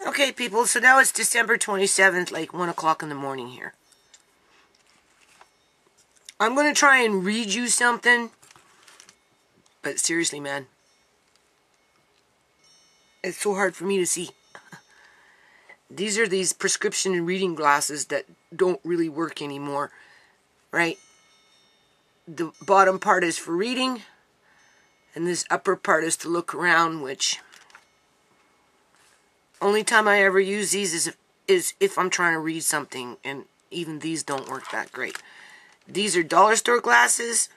Okay, people, so now it's December 27th, like 1 o'clock in the morning here. I'm going to try and read you something, but seriously, man, it's so hard for me to see. These are these prescription reading glasses that don't really work anymore, right? The bottom part is for reading, and this upper part is to look around, which only time I ever use these is if I'm trying to read something, and even these don't work that great. These are dollar store glasses.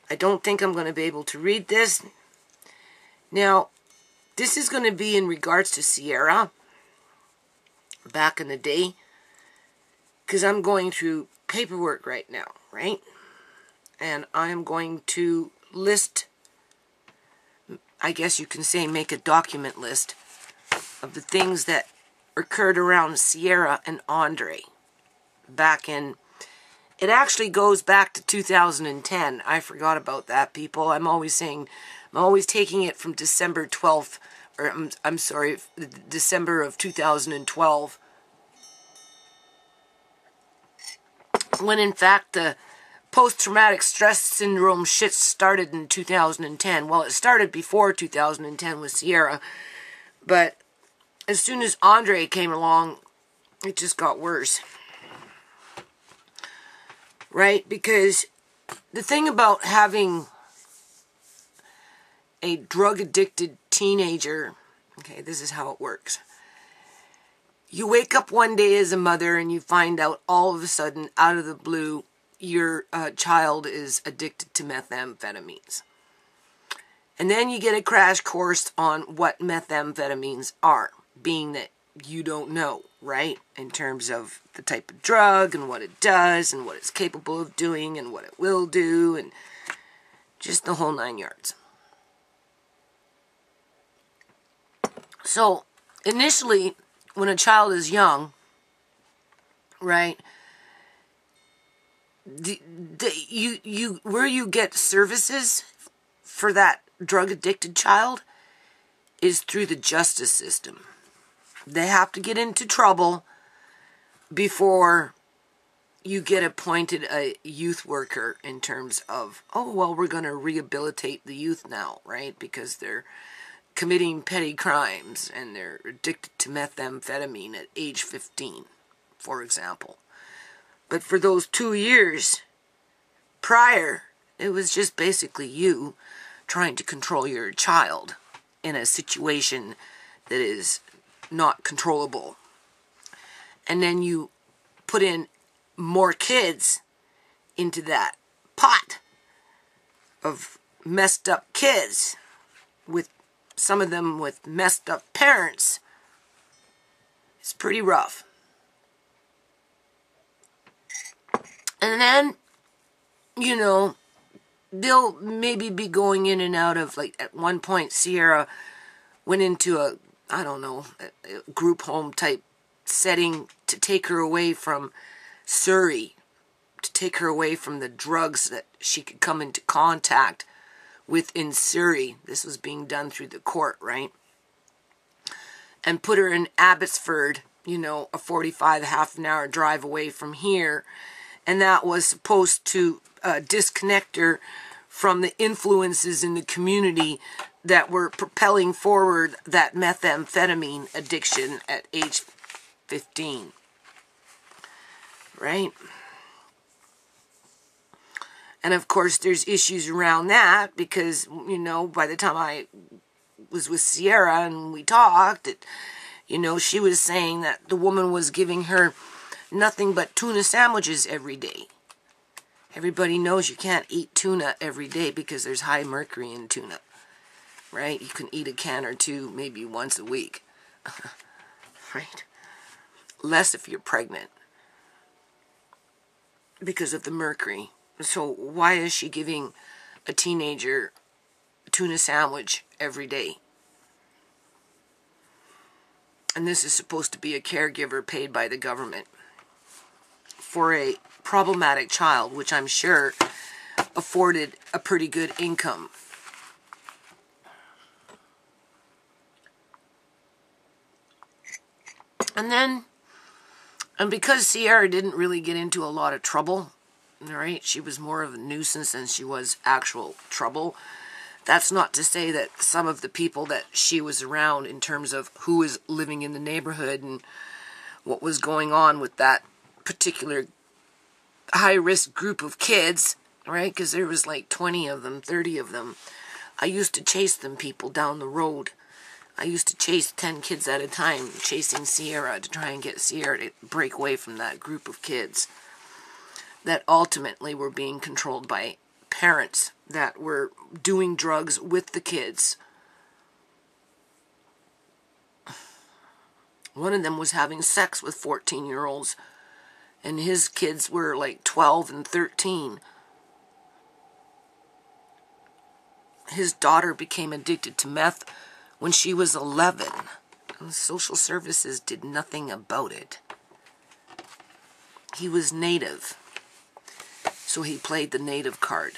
I don't think I'm going to be able to read this. Now, this is going to be in regards to Ciera back in the day, because I'm going through paperwork right now, right? And I'm going to list, I guess you can say, make a document list of the things that occurred around Ciera and Andre back in, it actually goes back to 2010. I forgot about that, people. I'm always taking it from December 12th, or I'm sorry, December of 2012, when in fact the post-traumatic stress syndrome shit started in 2010. Well, it started before 2010 with Ciera, but as soon as Andre came along, it just got worse. Right? Because the thing about having a drug-addicted teenager, okay, this is how it works. You wake up one day as a mother and you find out all of a sudden, out of the blue, your child is addicted to methamphetamines. And then you get a crash course on what methamphetamines are, being that you don't know, right? In terms of the type of drug and what it does and what it's capable of doing and what it will do and just the whole 9 yards. So, initially, when a child is young, right, where you get services for that drug-addicted child is through the justice system. They have to get into trouble before you get appointed a youth worker in terms of, oh, well, we're going to rehabilitate the youth now, right? Because they're committing petty crimes and they're addicted to methamphetamine at age 15, for example. But for those 2 years prior, it was just basically you trying to control your child in a situation that is not controllable. And then you put in more kids into that pot of messed up kids, with some of them with messed up parents. It's pretty rough. And then, you know, they'll maybe be going in and out of, like, at one point, Ciera went into a group home type setting to take her away from Surrey, to take her away from the drugs that she could come into contact with in Surrey. This was being done through the court, right? And put her in Abbotsford, you know, a 45, half an hour drive away from here. And that was supposed to disconnect her from the influences in the community that were propelling forward that methamphetamine addiction at age 15. Right? And of course, there's issues around that because, you know, by the time I was with Ciera and we talked, you know, she was saying that the woman was giving her nothing but tuna sandwiches every day. Everybody knows you can't eat tuna every day because there's high mercury in tuna, right? You can eat a can or two maybe once a week, right? Less if you're pregnant because of the mercury. So why is she giving a teenager a tuna sandwich every day? And this is supposed to be a caregiver paid by the government for a problematic child, which I'm sure afforded a pretty good income. And because Ciera didn't really get into a lot of trouble, right? She was more of a nuisance than she was actual trouble. That's not to say that some of the people that she was around in terms of who was living in the neighborhood and what was going on with that particular high-risk group of kids, right? Because there was like 20 of them, 30 of them. I used to chase them people down the road. I used to chase 10 kids at a time, chasing Ciera to try and get Ciera to break away from that group of kids that ultimately were being controlled by parents that were doing drugs with the kids. One of them was having sex with 14-year-olds, and his kids were like 12 and 13. His daughter became addicted to meth when she was 11, and social services did nothing about it. He was Native, so he played the Native card.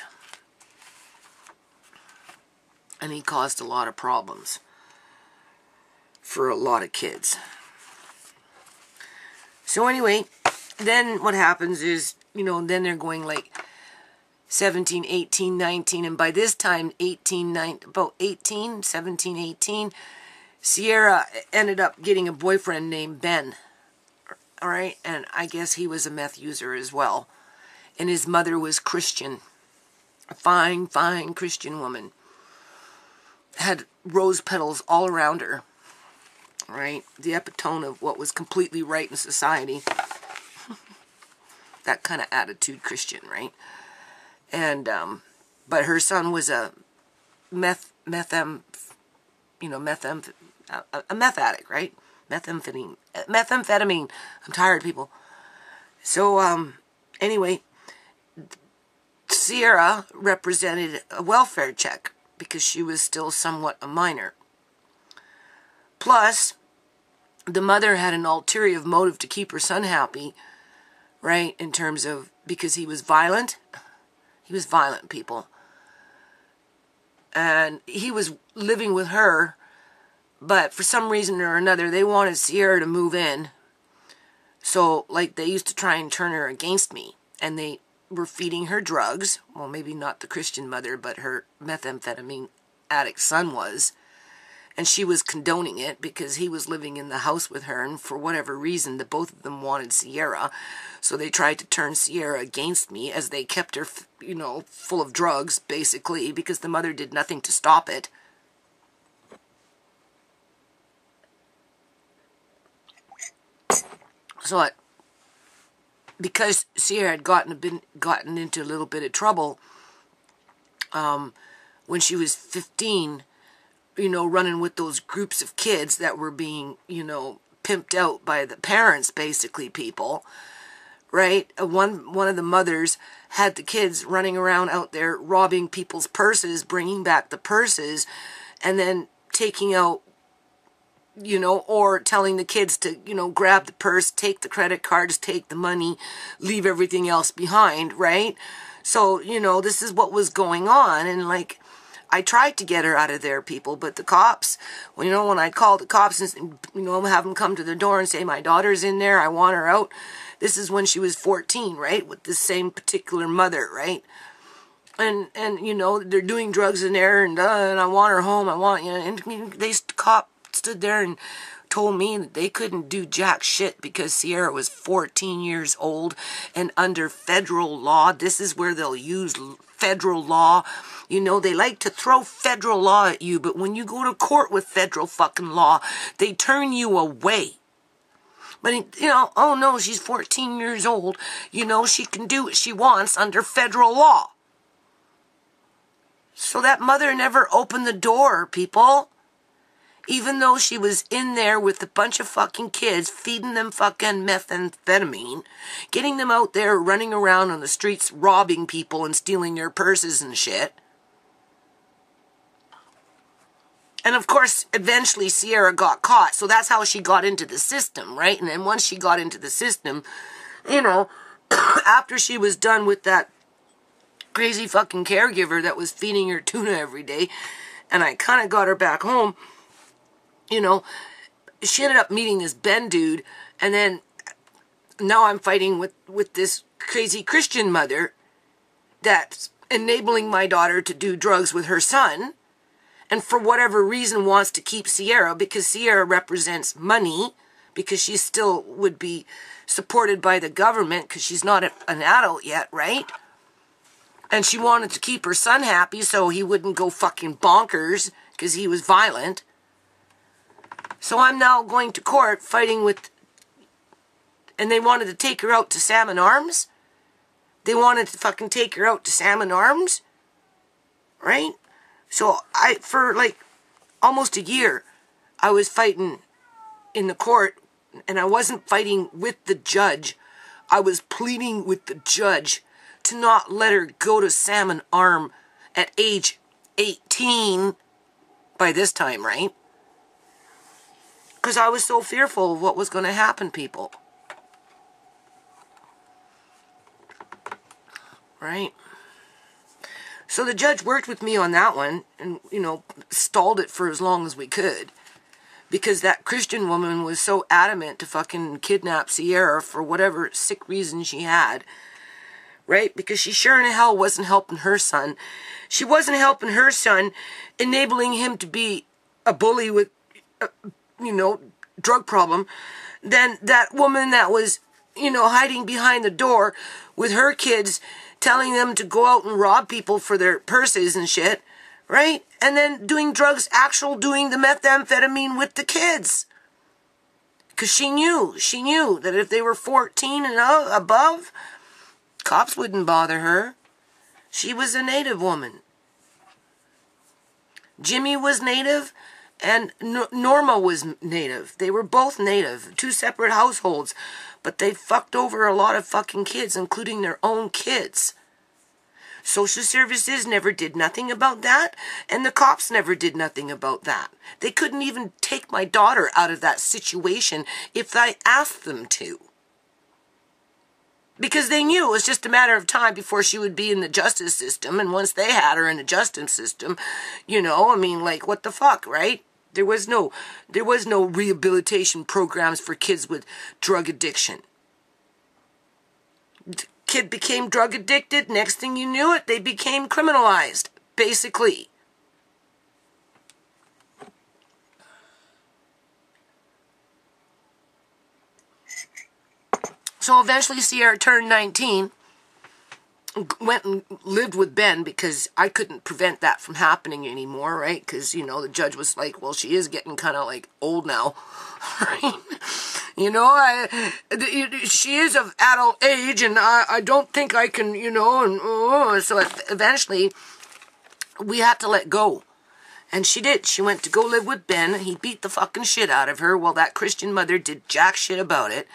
And he caused a lot of problems for a lot of kids. So anyway, then what happens is, then they're going like 17, 18, 19, and by this time, 17, 18, Ciera ended up getting a boyfriend named Ben, all right? And I guess he was a meth user as well. And his mother was Christian, a fine, fine Christian woman. Had rose petals all around her, right? The epitome of what was completely right in society. That kind of attitude Christian, right? And, but her son was a meth addict, right? Methamphetamine. I'm tired, people. So, anyway, Ciera represented a welfare check because she was still somewhat a minor. Plus, the mother had an ulterior motive to keep her son happy, right? In terms of, because he was violent. He was violent, people. And he was living with her, but for some reason or another, they wanted Ciera to move in. So, like, they used to try and turn her against me. And they were feeding her drugs. Well, maybe not the Christian mother, but her methamphetamine addict son was. And she was condoning it because he was living in the house with her. And for whatever reason, the both of them wanted Ciera. So they tried to turn Ciera against me as they kept her, full of drugs, basically, because the mother did nothing to stop it. So because Ciera had gotten into a little bit of trouble when she was 15, running with those groups of kids that were being, pimped out by the parents, basically, people, right? One of the mothers had the kids running around out there robbing people's purses, bringing back the purses, and then taking out, or telling the kids to, grab the purse, take the credit cards, take the money, leave everything else behind, right? So, this is what was going on, and like, I tried to get her out of there, people, but the cops, when I called the cops and, have them come to the door and say, my daughter's in there, I want her out. This is when she was 14, right? With the same particular mother, right? And they're doing drugs in there, and I want her home, and the cop stood there and told me that they couldn't do jack shit because Ciera was 14 years old, and under federal law, this is where they'll use federal law. They like to throw federal law at you, but when you go to court with federal fucking law, they turn you away. But, oh no, she's 14 years old. She can do what she wants under federal law. So that mother never opened the door, people. Even though she was in there with a bunch of fucking kids, feeding them fucking methamphetamine, getting them out there running around on the streets, robbing people and stealing their purses and shit. And of course, eventually Ciera got caught, so that's how she got into the system, right? And then once she got into the system, after she was done with that crazy fucking caregiver that was feeding her tuna every day, and I kind of got her back home, she ended up meeting this Ben dude, and then now I'm fighting with this crazy Christian mother that's enabling my daughter to do drugs with her son, and for whatever reason wants to keep Ciera, because Ciera represents money, because she still would be supported by the government because she's not an adult yet, right? And she wanted to keep her son happy so he wouldn't go fucking bonkers because he was violent. So I'm now going to court fighting with... And they wanted to take her out to Salmon Arms. They wanted to fucking take her out to Salmon Arms. Right? So for like almost a year, I was fighting in the court, and I wasn't fighting with the judge. I was pleading with the judge to not let her go to Salmon Arm at age 18 by this time, right? Because I was so fearful of what was going to happen, people. Right? So the judge worked with me on that one and, you know, stalled it for as long as we could. Because that Christian woman was so adamant to fucking kidnap Ciera for whatever sick reason she had. Right? Because she sure in hell wasn't helping her son. She wasn't helping her son, enabling him to be a bully with, you know, drug problem. Then that woman that was, you know, hiding behind the door with her kids, telling them to go out and rob people for their purses and shit. Right? And then doing drugs, doing the methamphetamine with the kids. Because she knew that if they were 14 and above, cops wouldn't bother her. She was a native woman. Jimmy was native and Norma was native. They were both native. 2 separate households. But they fucked over a lot of fucking kids, including their own kids. Social services never did nothing about that, and the cops never did nothing about that. They couldn't even take my daughter out of that situation if I asked them to. Because they knew it was just a matter of time before she would be in the justice system, and once they had her in the justice system, you know, I mean, like, what the fuck, right? There was no rehabilitation programs for kids with drug addiction. Kid became drug addicted, next thing you knew it, they became criminalized, basically. So eventually Ciera turned 19, went and lived with Ben because I couldn't prevent that from happening anymore, right? Because, you know, the judge was like, well, she is getting kind of like old now, right? You know, she is of adult age, and I don't think I can, you know, and so eventually we had to let go. And she did. She went to go live with Ben, and he beat the fucking shit out of her while that Christian mother did jack shit about it,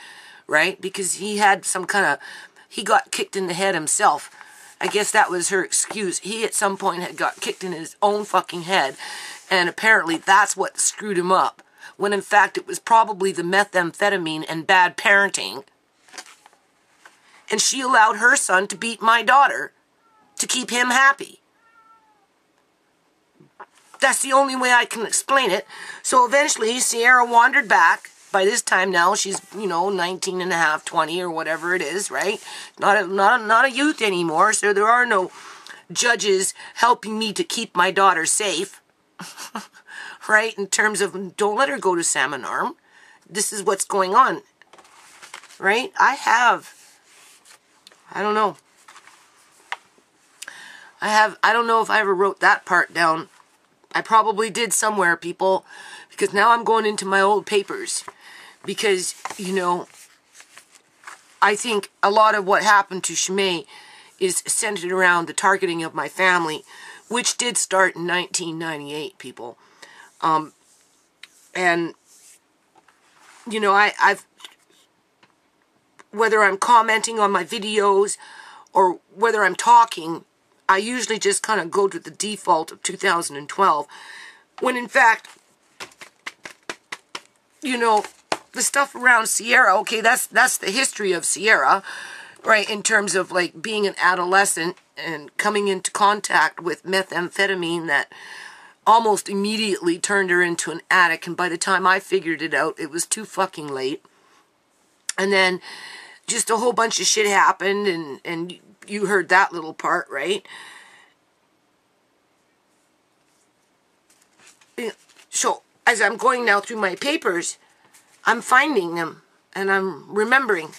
right? Because he had some kind of, he got kicked in the head himself. I guess that was her excuse. He at some point had got kicked in his own fucking head, and apparently that's what screwed him up. When in fact it was probably the methamphetamine and bad parenting. And she allowed her son to beat my daughter to keep him happy. That's the only way I can explain it. So eventually Ciera wandered back. By this time now she's, you know, 19 and a half, 20 or whatever it is, right? Not a youth anymore, so there are no judges helping me to keep my daughter safe. Right, in terms of, don't let her go to Salmon Arm. This is what's going on. Right? I don't know. I don't know if I ever wrote that part down. I probably did somewhere, people. Because now I'm going into my old papers. Because, you know, I think a lot of what happened to Shimei is centered around the targeting of my family. Which did start in 1998, people. And, you know, I've, whether I'm commenting on my videos or whether I'm talking, I usually just kind of go to the default of 2012. When in fact, you know, the stuff around Ciera, okay, that's the history of Ciera, right, in terms of like being an adolescent and coming into contact with methamphetamine that almost immediately turned her into an addict. And by the time I figured it out, it was too fucking late. And then just a whole bunch of shit happened, and you heard that little part, right? So, as I'm going now through my papers, I'm finding them, and I'm remembering.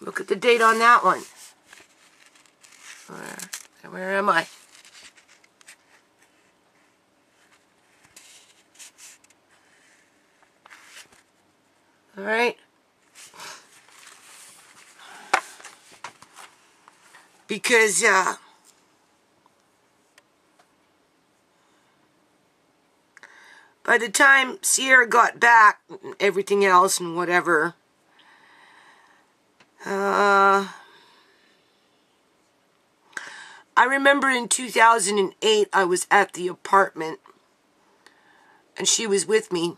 Look at the date on that one. Where am I? All right. Because, by the time Ciera got back, everything else and whatever, I remember in 2008, I was at the apartment, and she was with me.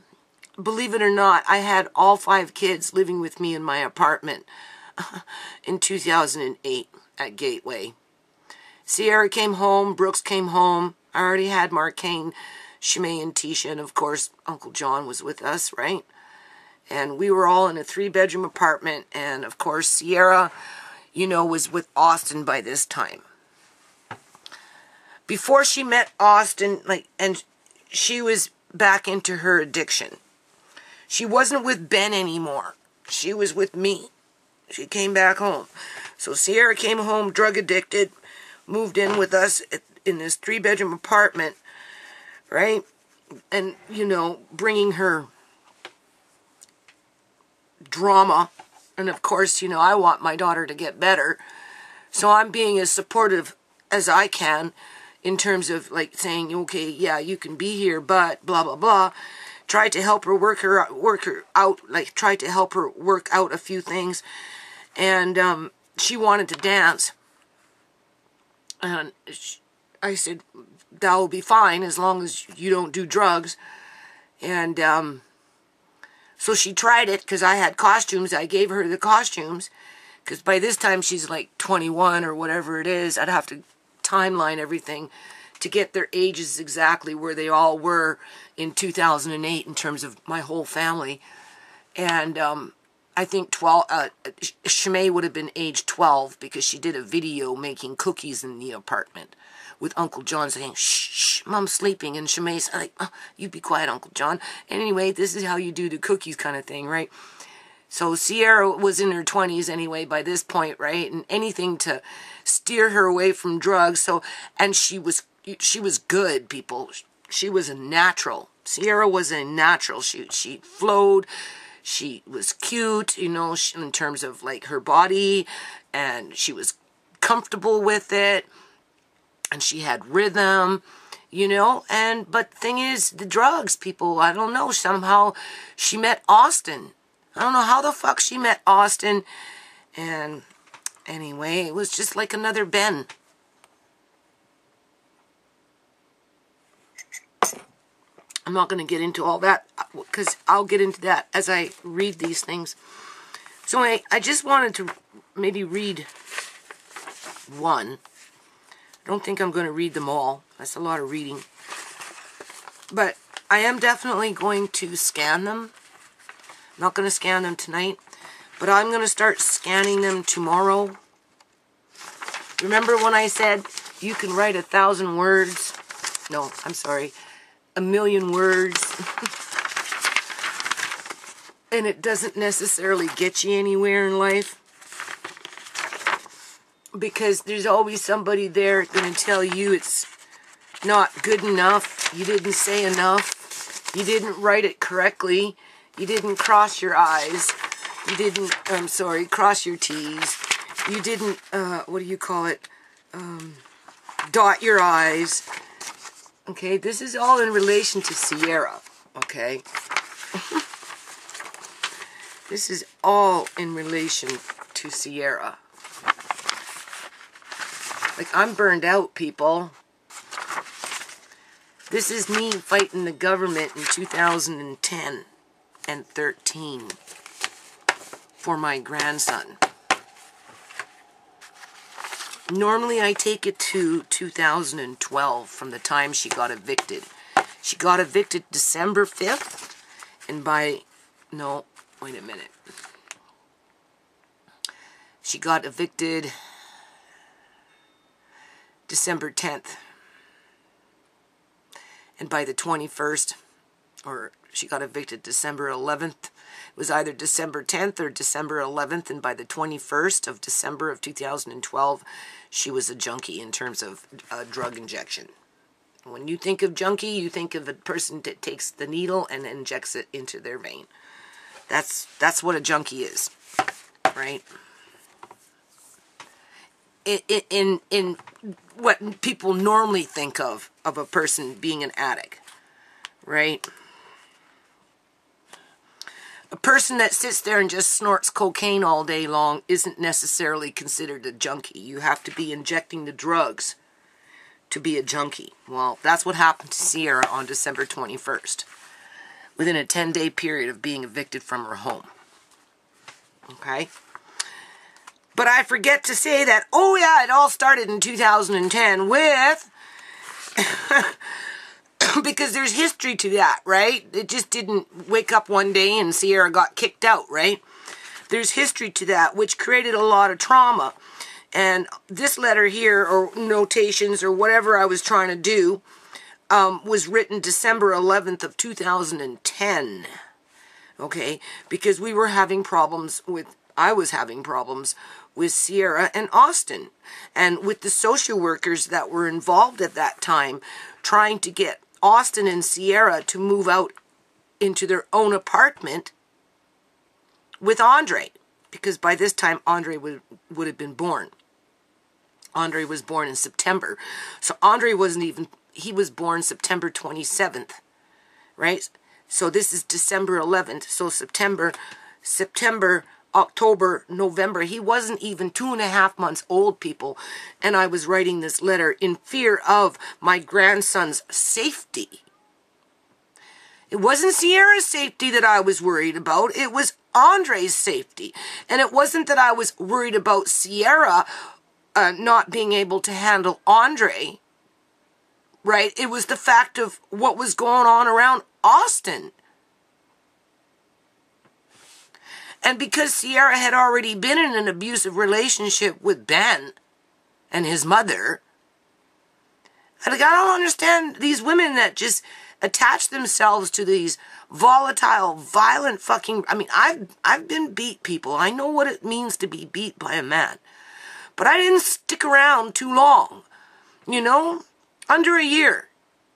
Believe it or not, I had all 5 kids living with me in my apartment in 2008 at Gateway. Ciera came home, Brooks came home. I already had Marcane, Shimei, and Tisha, and of course, Uncle John was with us, right? And we were all in a 3-bedroom apartment, and of course, Ciera, you know, was with Austin by this time. Before she met Austin, and she was back into her addiction. She wasn't with Ben anymore. She was with me. She came back home. So Ciera came home drug addicted, moved in with us in this 3-bedroom apartment, right? And, you know, bringing her drama. And of course, you know, I want my daughter to get better. So I'm being as supportive as I can in terms of like saying, okay, yeah, you can be here, but blah, blah, blah. Tried to help her work her out, like tried to help her work out a few things. And she wanted to dance. And I said, that will be fine as long as you don't do drugs. And so she tried it because I had costumes. I gave her the costumes because by this time she's like 21 or whatever it is. I'd have to timeline everything to get their ages exactly where they all were in 2008 in terms of my whole family. And I think Shimei would have been age 12 because she did a video making cookies in the apartment with Uncle John saying, shh, shh, Mom's sleeping. And Shimei's like, oh, you be quiet, Uncle John. Anyway, this is how you do the cookies kind of thing, right? So Ciera was in her 20s anyway by this point, right? And anything to steer her away from drugs. So, and she was good, people. She was a natural. Ciera was a natural. She flowed. She was cute, you know, in terms of like her body, and she was comfortable with it, and she had rhythm, you know. And but the thing is, the drugs, people, I don't know, somehow she met Austin. I don't know how the fuck she met Austin. And anyway, it was just like another Ben. I'm not going to get into all that because I'll get into that as I read these things. So anyway, I just wanted to maybe read one. I don't think I'm going to read them all. That's a lot of reading. But I am definitely going to scan them. I'm not going to scan them tonight, but I'm going to start scanning them tomorrow. Remember when I said you can write 1,000 words? No, I'm sorry. 1,000,000 words. And it doesn't necessarily get you anywhere in life. Because there's always somebody there going to tell you it's not good enough. You didn't say enough. You didn't write it correctly. You didn't cross your I's. You didn't, cross your T's. You didn't, what do you call it? Dot your I's. Okay, this is all in relation to Ciera, okay? This is all in relation to Ciera. Like, I'm burned out, people. This is me fighting the government in 2010 and 13 for my grandson. Normally I take it to 2012 from the time she got evicted. She got evicted December 5th, and by, no, wait a minute. She got evicted December 10th. And by the 21st, or she got evicted December 11th. It was either December 10th or December 11th, and by the 21st of December of 2012, she was a junkie in terms of drug injection. When you think of junkie, you think of a person that takes the needle and injects it into their vein. That's what a junkie is, right? In what people normally think of a person being an addict, right? A person that sits there and just snorts cocaine all day long isn't necessarily considered a junkie. You have to be injecting the drugs to be a junkie. Well, that's what happened to Ciera on December 21st, within a 10-day period of being evicted from her home. Okay? But I forget to say that, oh yeah, it all started in 2010 with... because there's history to that, right? It just didn't wake up one day and Ciera got kicked out, right? There's history to that, which created a lot of trauma. And this letter here, or notations, or whatever I was trying to do, was written December 11th of 2010. Okay? Because we were having problems with... I was having problems with Ciera and Austin, and with the social workers that were involved at that time, trying to get Austin and Ciera to move out into their own apartment with Andre, because by this time Andre would have been born. Andre was born in September, so Andre wasn't even, he was born September 27th, right? So this is December 11th, so September, October, November. He wasn't even 2.5 months old, people. And I was writing this letter in fear of my grandson's safety. It wasn't Ciera's safety that I was worried about. It was Andre's safety. And it wasn't that I was worried about Ciera not being able to handle Andre. Right? It was the fact of what was going on around Austin. And because Ciera had already been in an abusive relationship with Ben and his mother, and I don't understand these women that just attach themselves to these volatile, violent fucking... I mean, I've been beat, people. I know what it means to be beat by a man. But I didn't stick around too long. You know? Under a year.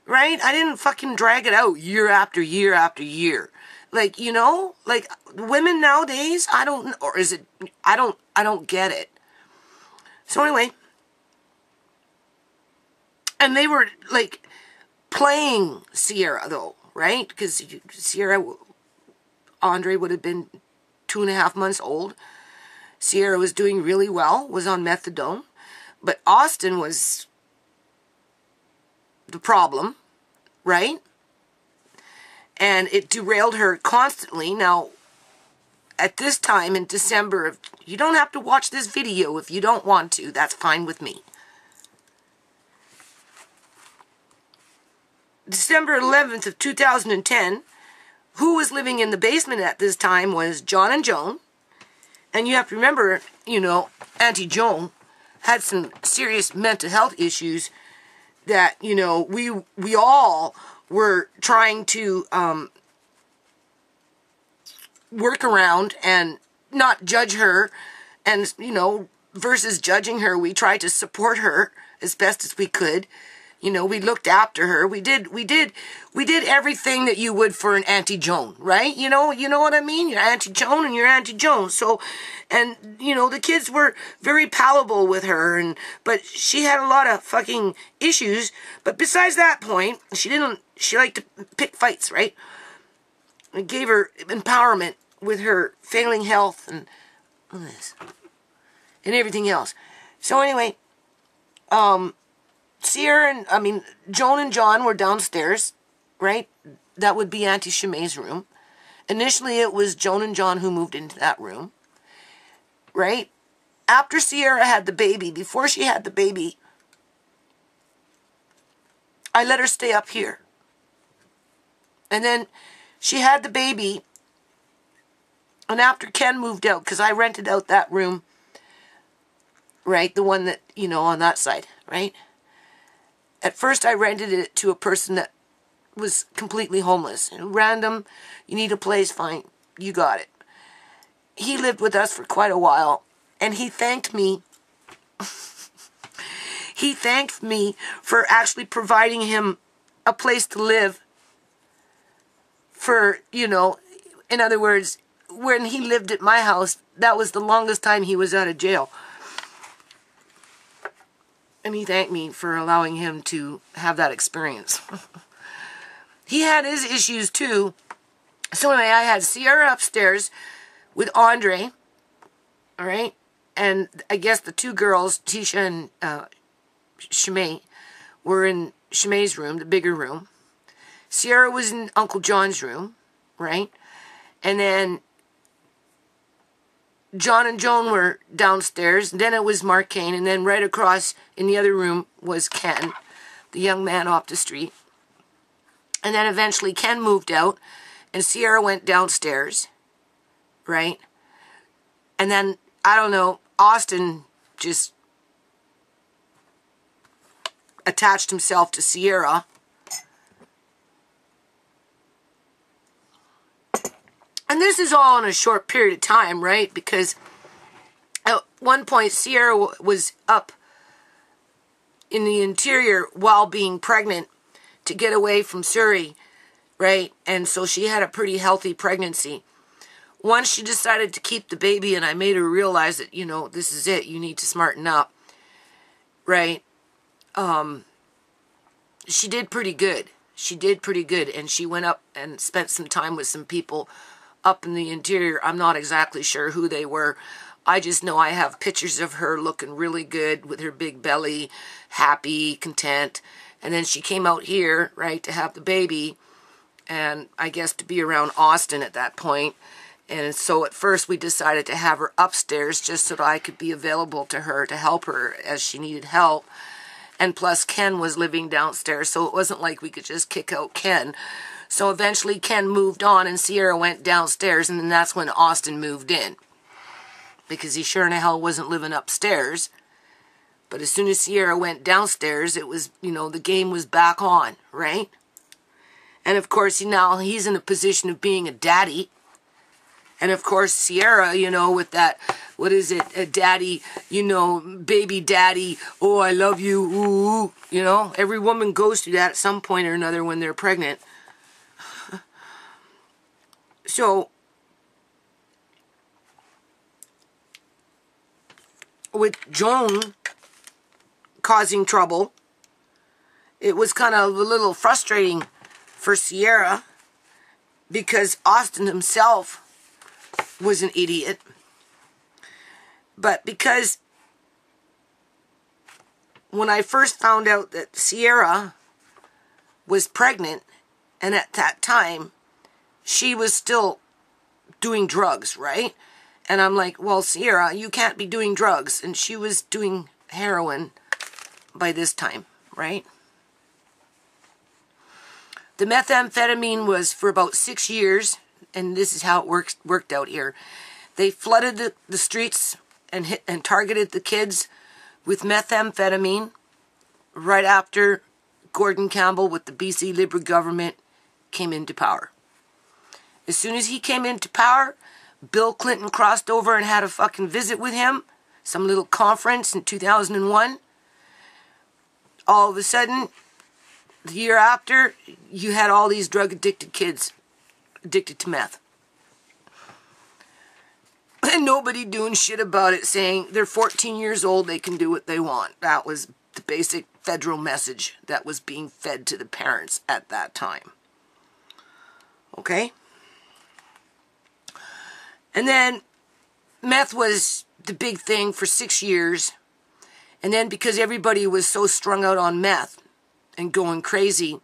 Right? I didn't fucking drag it out year after year after year. Like, you know, like women nowadays, I don't, or is it, I don't get it. So anyway, and they were like playing Ciera though, right? Because Ciera, Andre would have been 2.5 months old. Ciera was doing really well, was on methadone, but Austin was the problem, right? And it derailed her constantly. Now, at this time in December, you don't have to watch this video if you don't want to. That's fine with me. December 11th of 2010, who was living in the basement at this time was John and Joan. And you have to remember, you know, Auntie Joan had some serious mental health issues that, you know, we all... were trying to work around and not judge her, and, you know, versus judging her, we tried to support her as best as we could. You know, we looked after her. We did everything that you would for an Auntie Joan, right? You know what I mean? Your Auntie Joan and your Auntie Joan. So, and, you know, the kids were very palatable with her, but she had a lot of fucking issues. But besides that point, she liked to pick fights, right? It gave her empowerment with her failing health and this and everything else. So anyway, Ciera and, Joan and John were downstairs, right? That would be Auntie Shemay's room. Initially, it was Joan and John who moved into that room, right? after Ciera had the baby, before she had the baby, I let her stay up here. And then she had the baby, and after Ken moved out, because I rented out that room, right, the one that, you know, on that side, right? At first I rented it to a person that was completely homeless. Random, you need a place, fine, you got it. He lived with us for quite a while, and he thanked me. He thanked me for actually providing him a place to live for, you know, in other words, when he lived at my house, that was the longest time he was out of jail. And he thanked me for allowing him to have that experience. He had his issues too. So anyway, I had Ciera upstairs with Andre, all right? And I guess the two girls, Tisha and Shimei, were in Shimei's room, the bigger room. Ciera was in Uncle John's room, right? And then John and Joan were downstairs. And then it was Mark Kane. And then right across in the other room was Ken, the young man off the street. And then eventually Ken moved out. And Ciera went downstairs, right? And then, I don't know, Austin just attached himself to Ciera. And this is all in a short period of time, right? Because at one point, Ciera was up in the interior while being pregnant to get away from Surrey, right? And so she had a pretty healthy pregnancy. Once she decided to keep the baby, and I made her realize that, you know, this is it. You need to smarten up, right? She did pretty good. She did pretty good. And she went up and spent some time with some people up in the interior. I'm not exactly sure who they were. I just know I have pictures of her looking really good with her big belly, happy, content. And then she came out here, right, to have the baby, and I guess to be around Austin at that point. And so at first we decided to have her upstairs just so that I could be available to her to help her as she needed help. And plus Ken was living downstairs, so it wasn't like we could just kick out Ken. So eventually Ken moved on and Ciera went downstairs, and then that's when Austin moved in. Because he sure in the hell wasn't living upstairs. But as soon as Ciera went downstairs, it was, you know, the game was back on, right? And of course, now he's in a position of being a daddy. And of course, Ciera, you know, with that, what is it, a daddy, you know, baby daddy, oh, I love you, ooh, you know. Every woman goes through that at some point or another when they're pregnant. So, with Joan causing trouble, it was kind of a little frustrating for Ciera because Austin himself was an idiot. But because when I first found out that Ciera was pregnant, and at that time, she was still doing drugs, right? And I'm like, well, Ciera, you can't be doing drugs. And she was doing heroin by this time, right? The methamphetamine was for about 6 years, and this is how it worked out here. They flooded the streets and targeted the kids with methamphetamine right after Gordon Campbell with the BC Liberal government came into power. As soon as he came into power, Bill Clinton crossed over and had a fucking visit with him, some little conference in 2001. All of a sudden, the year after, you had all these drug-addicted kids addicted to meth. And nobody doing shit about it, saying they're 14 years old, they can do what they want. That was the basic federal message that was being fed to the parents at that time. Okay? And then meth was the big thing for 6 years. And then because everybody was so strung out on meth and going crazy,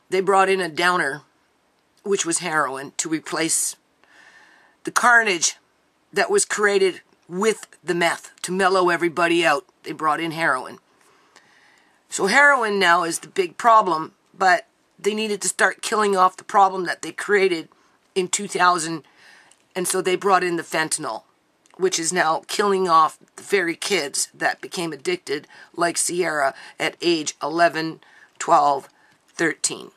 they brought in a downer, which was heroin, to replace the carnage that was created with the meth to mellow everybody out. They brought in heroin. So heroin now is the big problem, but they needed to start killing off the problem that they created in 2000, and so they brought in the fentanyl, which is now killing off the very kids that became addicted, like Ciera, at age 11, 12, 13.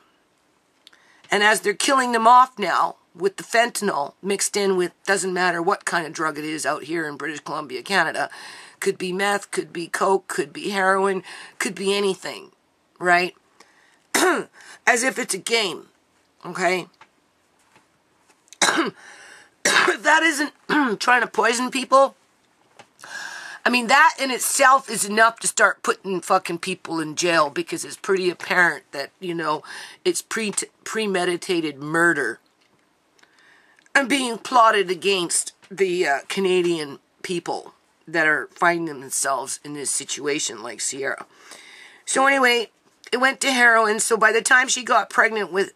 And as they're killing them off now, with the fentanyl mixed in with, doesn't matter what kind of drug it is out here in British Columbia, Canada, could be meth, could be coke, could be heroin, could be anything, right? As if it's a game, okay? If that isn't trying to poison people, I mean, that in itself is enough to start putting fucking people in jail, because it's pretty apparent that, you know, it's premeditated murder and being plotted against the Canadian people that are finding themselves in this situation, like Ciera. So anyway, it went to heroin. So by the time she got pregnant with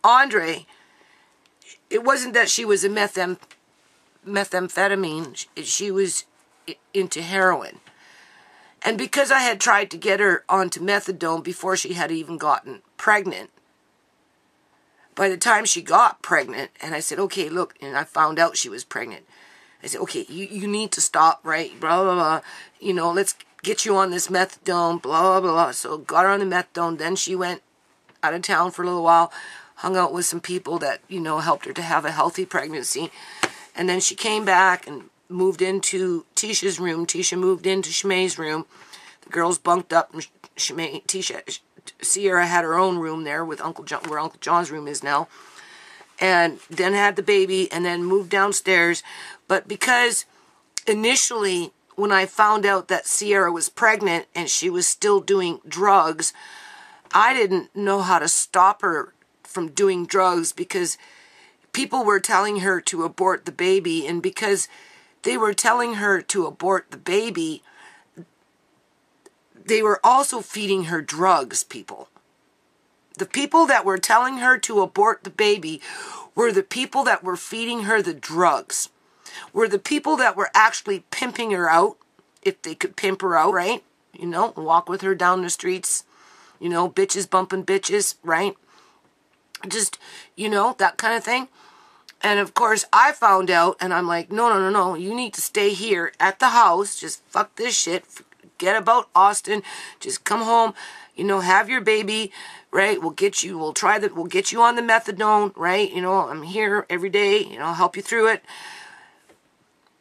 Andre, it wasn't that she was a methamphetamine. She was into heroin. And because I had tried to get her onto methadone before she had even gotten pregnant, by the time she got pregnant, and I said, okay, look, and I found out she was pregnant. I said, okay, you need to stop, right? Blah, blah, blah. You know, let's get you on this methadone, blah, blah, blah. So got her on the methadone. Then she went out of town for a little while, hung out with some people that, you know, helped her to have a healthy pregnancy. And then she came back and moved into Tisha's room. Tisha moved into Shmei's room. The girls bunked up, and Ciera had her own room there with Uncle John, where Uncle John's room is now. And then had the baby, and then moved downstairs. But because initially, when I found out that Ciera was pregnant and she was still doing drugs, I didn't know how to stop her from doing drugs, because people were telling her to abort the baby, and because they were telling her to abort the baby, they were also feeding her drugs, people. The people that were telling her to abort the baby were the people that were feeding her the drugs, were the people that were actually pimping her out, if they could pimp her out, right? You know, walk with her down the streets, you know, bitches bumping bitches, right? Just, you know, that kind of thing. And of course, I found out, and I'm like, no, you need to stay here at the house, just fuck this shit, forget about Austin, just come home, you know, have your baby, right? We'll get you on the methadone, right? You know, I'm here every day, you know, I'll help you through it.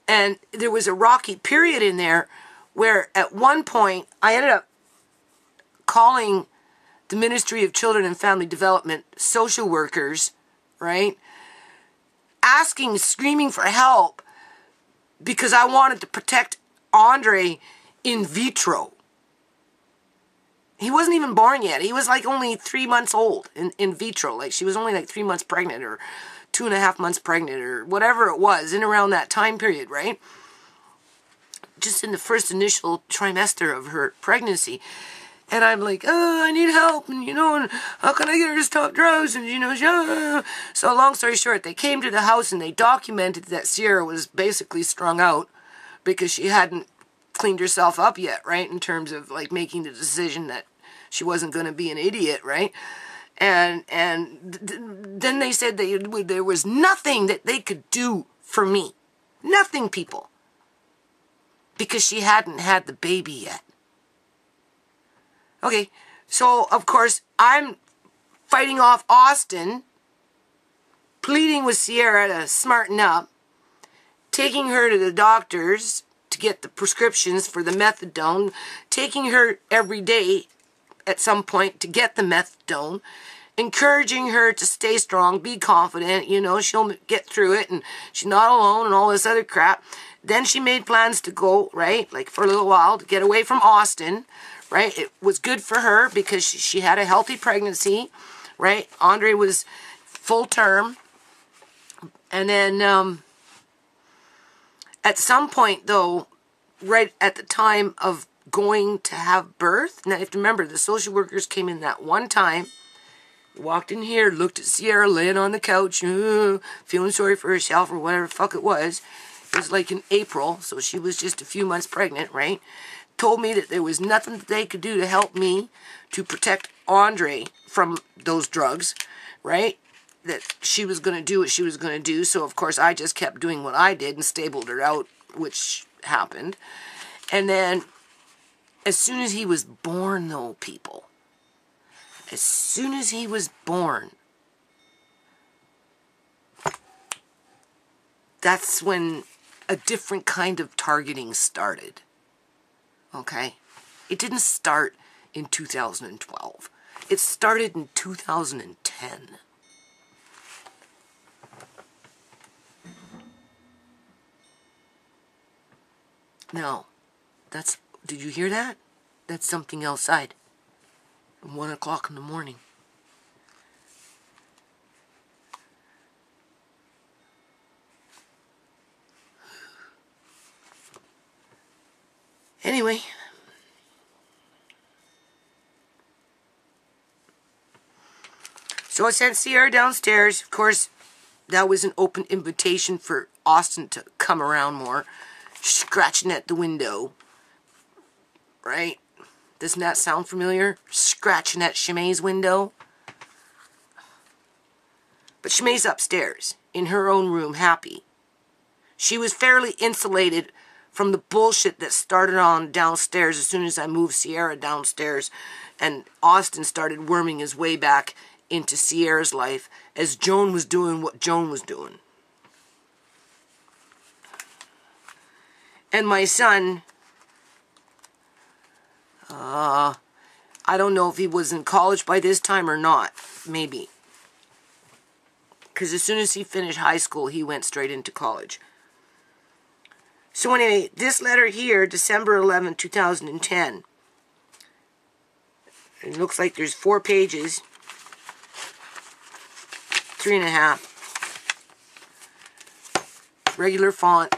And there was a rocky period in there where at one point I ended up calling the Ministry of Children and Family Development social workers, right? Asking, screaming for help, because I wanted to protect Andre in vitro. He wasn't even born yet. He was like only 3 months old in vitro. Like she was only like 3 months pregnant, or 2.5 months pregnant, or whatever it was, in around that time period, right? Just in the first initial trimester of her pregnancy. And I'm like, oh, I need help, and you know, and how can I get her to stop drugs, and you know, so long story short, they came to the house and they documented that Ciera was basically strung out because she hadn't cleaned herself up yet, right, in terms of like making the decision that she wasn't going to be an idiot, right? And then they said there was nothing that they could do for me. Nothing, people. Because she hadn't had the baby yet. Okay, so of course I'm fighting off Austin, pleading with Ciera to smarten up, taking her to the doctors to get the prescriptions for the methadone, taking her every day at some point to get the methadone, encouraging her to stay strong, be confident, you know, she'll get through it, and she's not alone, and all this other crap. Then she made plans to go, right, like for a little while, to get away from Austin, right? It was good for her because she had a healthy pregnancy, right? Andre was full term. And then at some point, though, right at the time of going to have birth, now you have to remember, the social workers came in that one time, walked in here, looked at Ciera laying on the couch, feeling sorry for herself or whatever the fuck it was, it was like in April, so she was just a few months pregnant, right? Told me that there was nothing that they could do to help me to protect Andre from those drugs, right? That she was going to do what she was going to do. So, of course, I just kept doing what I did and stabled her out, which happened. And then, as soon as he was born, though, people, as soon as he was born, that's when a different kind of targeting started. Okay? It didn't start in 2012. It started in 2010. Now, did you hear that? That's something outside. 1 o'clock in the morning. Anyway. So I sent Ciera downstairs. Of course, that was an open invitation for Austin to come around more. Scratching at the window. Right? Doesn't that sound familiar? Scratching at Shimei's window. But Shimei's upstairs, in her own room, happy. She was fairly insulated from the bullshit that started on downstairs as soon as I moved Ciera downstairs, and Austin started worming his way back into Ciera's life as Joan was doing what Joan was doing. And my son, I don't know if he was in college by this time or not. Maybe. Because as soon as he finished high school, he went straight into college. So anyway, this letter here, December 11, 2010. It looks like there's 4 pages. 3.5. Regular font.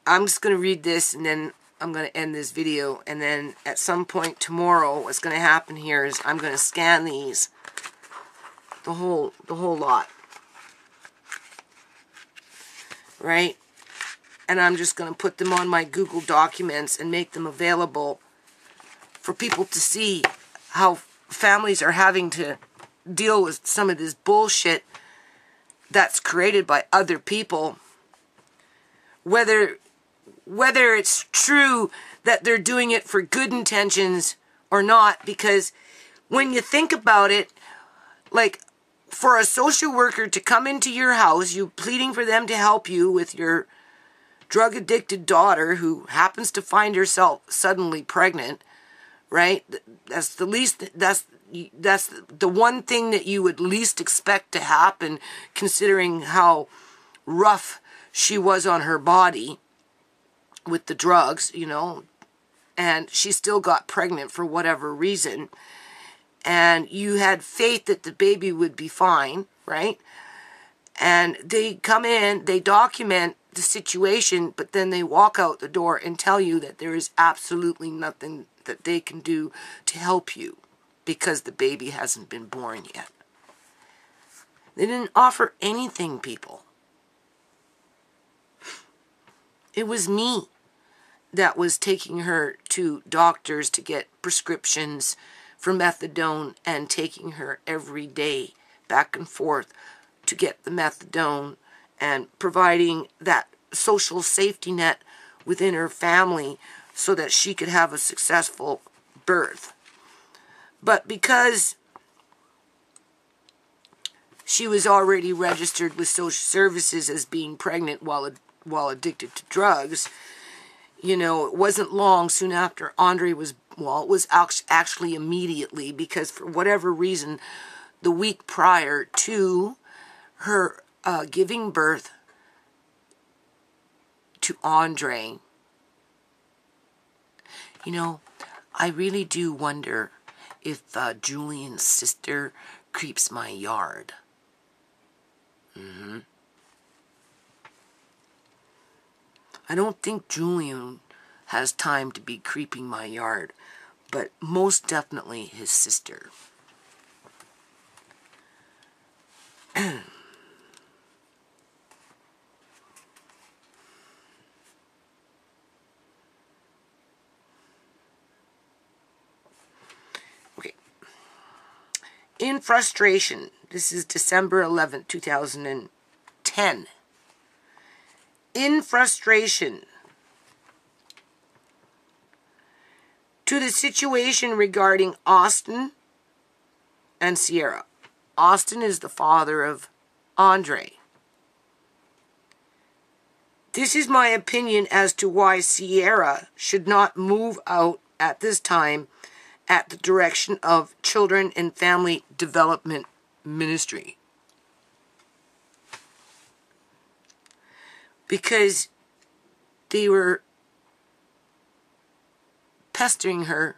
I'm just going to read this and then I'm going to end this video. And then at some point tomorrow, what's going to happen here is I'm going to scan these. The whole lot. Right? And I'm just going to put them on my Google Documents and make them available for people to see how families are having to deal with some of this bullshit that's created by other people. Whether it's true that they're doing it for good intentions or not, because when you think about it, like, for a social worker to come into your house, you pleading for them to help you with your drug-addicted daughter who happens to find herself suddenly pregnant, right? That's the least, that's the one thing that you would least expect to happen, considering how rough she was on her body with the drugs, you know, and she still got pregnant for whatever reason. And you had faith that the baby would be fine, right? And they come in, they document the situation, but then they walk out the door and tell you that there is absolutely nothing that they can do to help you because the baby hasn't been born yet. They didn't offer anything, people. It was me that was taking her to doctors to get prescriptions for methadone and taking her every day back and forth to get the methadone and providing that social safety net within her family so that she could have a successful birth. But because she was already registered with social services as being pregnant while addicted to drugs, you know, it wasn't long soon after Andre was, well, it was actually immediately, because for whatever reason, the week prior to her giving birth to Andre, you know, I really do wonder if Julian's sister creeps my yard. I don't think Julian has time to be creeping my yard, but most definitely his sister. in frustration, this is December 11th, 2010. In frustration to the situation regarding Austin and Ciera. Austin is the father of Andre. This is my opinion as to why Ciera should not move out at this time at the direction of Children and Family Development Ministry. Because they were pestering her,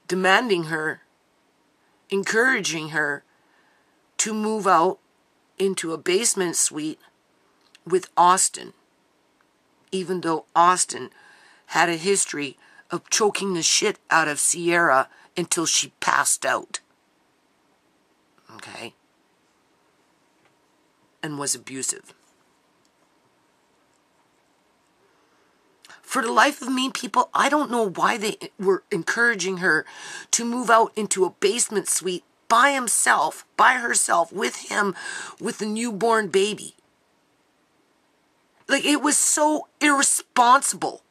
demanding her, encouraging her to move out into a basement suite with Austin, even though Austin had a history of choking the shit out of Ciera until she passed out. Okay? And was abusive. For the life of me, people, I don't know why they were encouraging her to move out into a basement suite by himself, by herself, with him, with a newborn baby. Like, it was so irresponsible.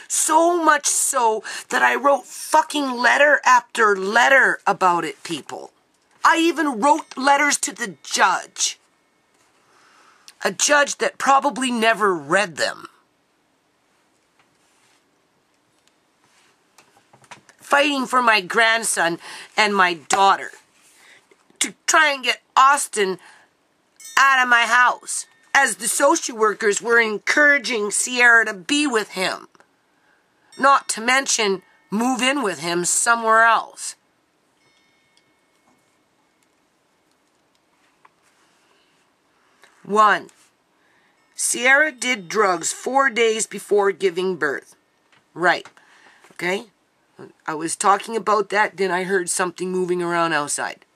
So much so that I wrote fucking letter after letter about it, people. I even wrote letters to the judge. A judge that probably never read them. Fighting for my grandson and my daughter. To try and get Austin out of my house. As the social workers were encouraging Ciera to be with him. Not to mention move in with him somewhere else. One, Ciera did drugs 4 days before giving birth. Right. Okay? I was talking about that, then I heard something moving around outside.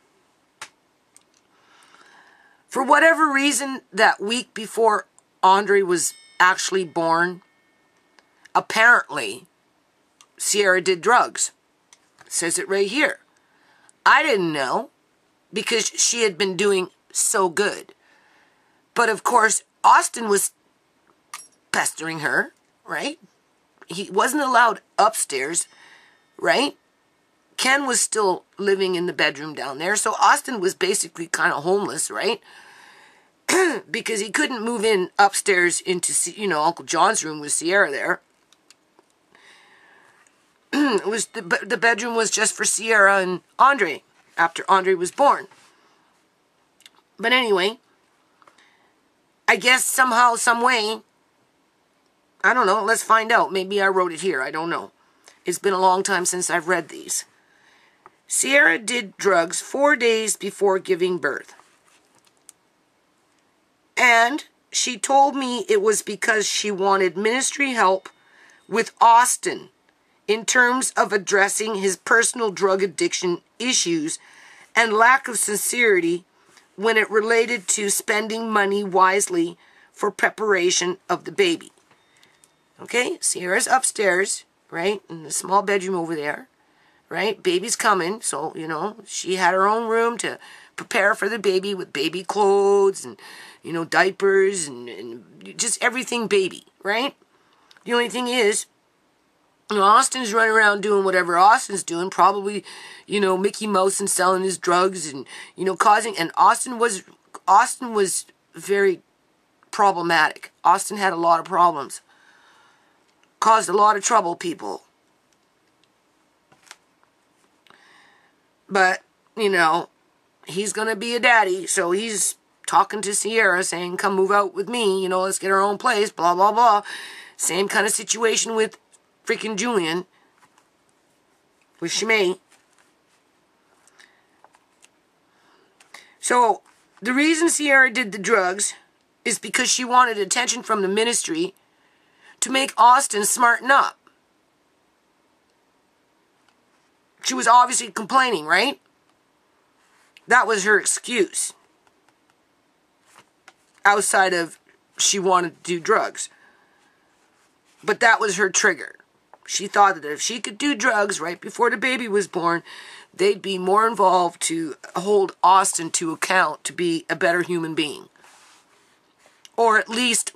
For whatever reason, that week before Andre was actually born, apparently, Ciera did drugs. It says it right here. I didn't know, because she had been doing so good. But of course, Austin was pestering her, right? He wasn't allowed upstairs, right? Ken was still living in the bedroom down there, so Austin was basically kind of homeless, right? Because he couldn't move in upstairs into, Uncle John's room with Ciera there. It was the bedroom was just for Ciera and Andre after Andre was born. But anyway, I guess somehow, some way, I don't know, let's find out. Maybe I wrote it here, I don't know. It's been a long time since I've read these. Ciera did drugs 4 days before giving birth. And she told me it was because she wanted ministry help with Austin in terms of addressing his personal drug addiction issues and lack of sincerity when it related to spending money wisely for preparation of the baby. Okay, Ciera's upstairs, right, in the small bedroom over there, right? Baby's coming, so, she had her own room to prepare for the baby with baby clothes and, diapers and just everything baby, right? The only thing is, Austin's running around doing whatever Austin's doing, probably, Mickey Mouse and selling his drugs and, causing, and Austin was very problematic. Austin had a lot of problems. Caused a lot of trouble, people. But, he's going to be a daddy, so he's talking to Ciera saying, come move out with me, let's get our own place, blah, blah, blah. Same kind of situation with freaking Julian, with Shimei. So, the reason Ciera did the drugs is because she wanted attention from the ministry to make Austin smarten up. She was obviously complaining, right? That was her excuse. Outside of she wanted to do drugs. But that was her trigger. She thought that if she could do drugs right before the baby was born, they'd be more involved to hold Austin to account to be a better human being. Or at least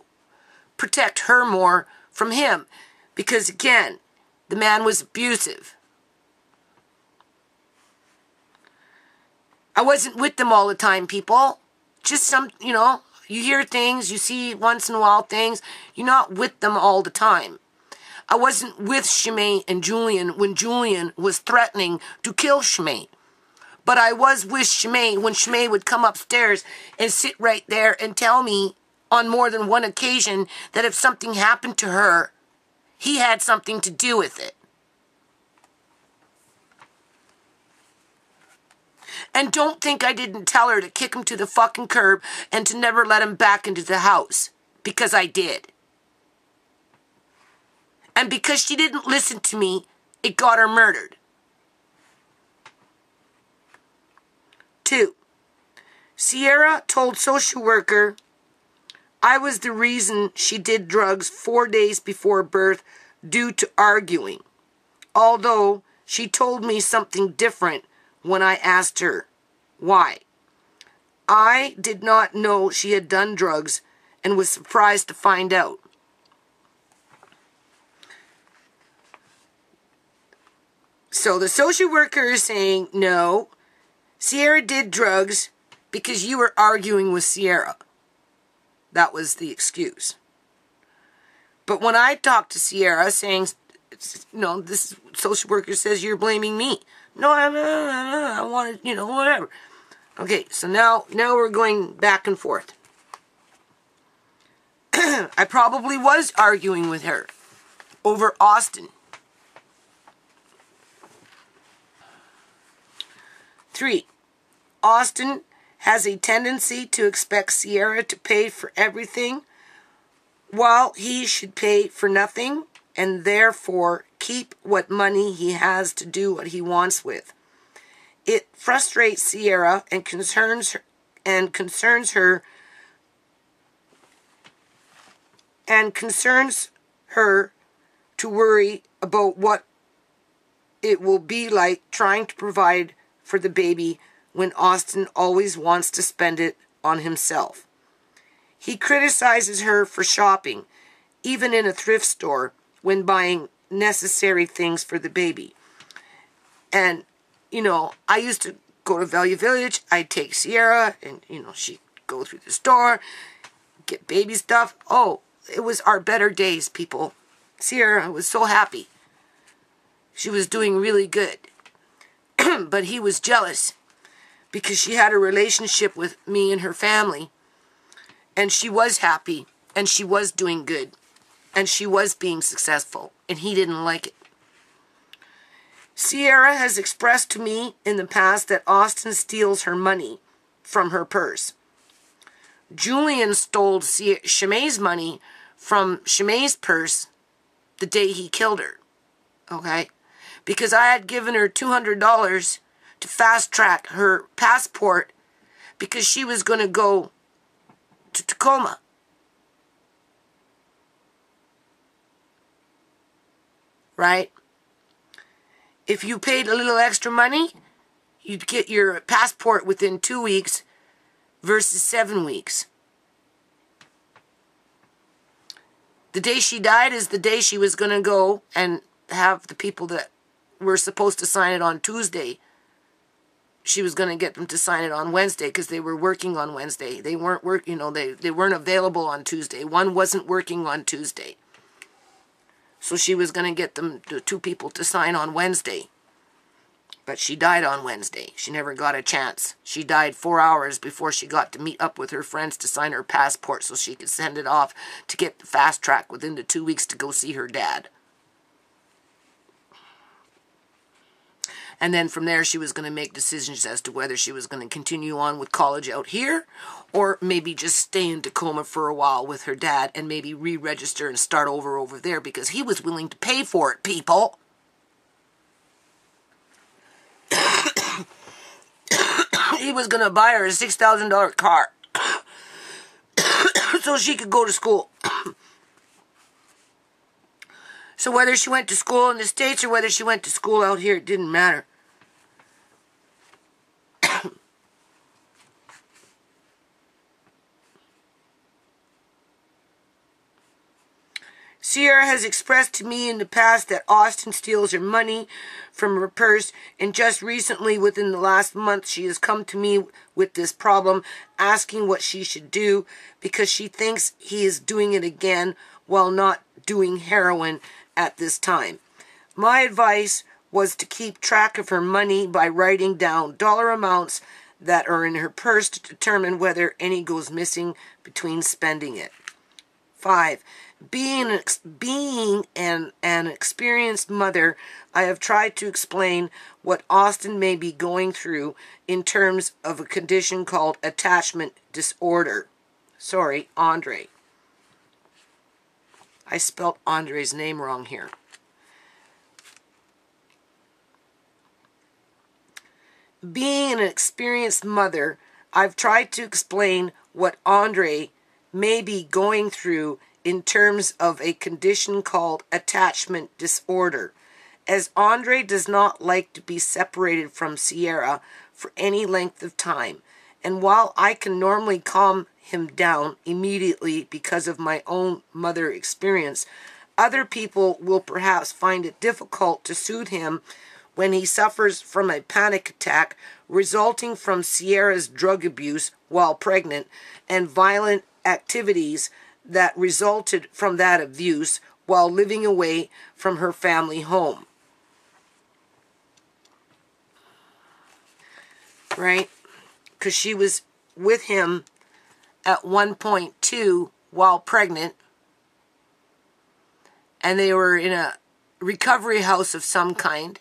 protect her more from him. Because again, the man was abusive. I wasn't with them all the time, people. Just some, you hear things, you see once in a while things. You're not with them all the time. I wasn't with Shimei and Julian when Julian was threatening to kill Shimei. But I was with Shimei when Shimei would come upstairs and sit right there and tell me on more than one occasion that if something happened to her, he had something to do with it. And don't think I didn't tell her to kick him to the fucking curb and to never let him back into the house. Because I did. And because she didn't listen to me, it got her murdered. 2. Ciera told social worker I was the reason she did drugs 4 days before birth due to arguing. Although she told me something different when I asked her why. I did not know she had done drugs and was surprised to find out. So the social worker is saying, no, Ciera did drugs because you were arguing with Ciera. That was the excuse. But when I talked to Ciera saying, this social worker says you're blaming me. No, I wanted, whatever. Okay, so now we're going back and forth. I probably was arguing with her over Austin. 3. Austin has a tendency to expect Ciera to pay for everything, while he should pay for nothing, and therefore keep what money he has to do what he wants with. It frustrates Ciera and concerns her to worry about what it will be like trying to provide for the baby when Austin always wants to spend it on himself. He criticizes her for shopping, even in a thrift store, when buying necessary things for the baby. And, I used to go to Value Village. I'd take Ciera, and, she'd go through the store, get baby stuff. Oh, it was our better days, people. Ciera was so happy. She was doing really good. But he was jealous because she had a relationship with me and her family. And she was happy, and she was doing good, and she was being successful, and he didn't like it. Ciera has expressed to me in the past that Austin steals her money from her purse. Julian stole Shimei's money from Shimei's purse the day he killed her. Okay? Because I had given her $200 to fast-track her passport because she was going to go to Tacoma. Right? If you paid a little extra money, you'd get your passport within 2 weeks versus 7 weeks. The day she died is the day she was going to go and have the people that were supposed to sign it on Tuesday. She was going to get them to sign it on Wednesday because they were working on Wednesday. They weren't they weren't available on Tuesday. One wasn't working on Tuesday. So she was going to get them, the 2 people, to sign on Wednesday. But she died on Wednesday. She never got a chance. She died 4 hours before she got to meet up with her friends to sign her passport so she could send it off to get the fast track within the 2 weeks to go see her dad. And then from there, she was going to make decisions as to whether she was going to continue on with college out here or maybe just stay in Tacoma for a while with her dad and maybe re-register and start over there because he was willing to pay for it, people. He was going to buy her a $6,000 car so she could go to school. So whether she went to school in the States or whether she went to school out here, it didn't matter. Ciera has expressed to me in the past that Austin steals her money from her purse, and just recently, within the last month, she has come to me with this problem, asking what she should do because she thinks he is doing it again while not doing heroin at this time. My advice was to keep track of her money by writing down dollar amounts that are in her purse to determine whether any goes missing between spending it. 5. Being an experienced mother, I have tried to explain what Austin may be going through in terms of a condition called attachment disorder. Sorry, Andre. I spelled Andre's name wrong here. Being an experienced mother, I've tried to explain what Andre may be going through in terms of a condition called attachment disorder, as Andre does not like to be separated from Ciera for any length of time, and while I can normally calm him down immediately because of my own mother experience, other people will perhaps find it difficult to soothe him when he suffers from a panic attack resulting from Ciera's drug abuse while pregnant and violent activities that resulted from that abuse while living away from her family home. Right? Because she was with him at one point too while pregnant, and they were in a recovery house of some kind.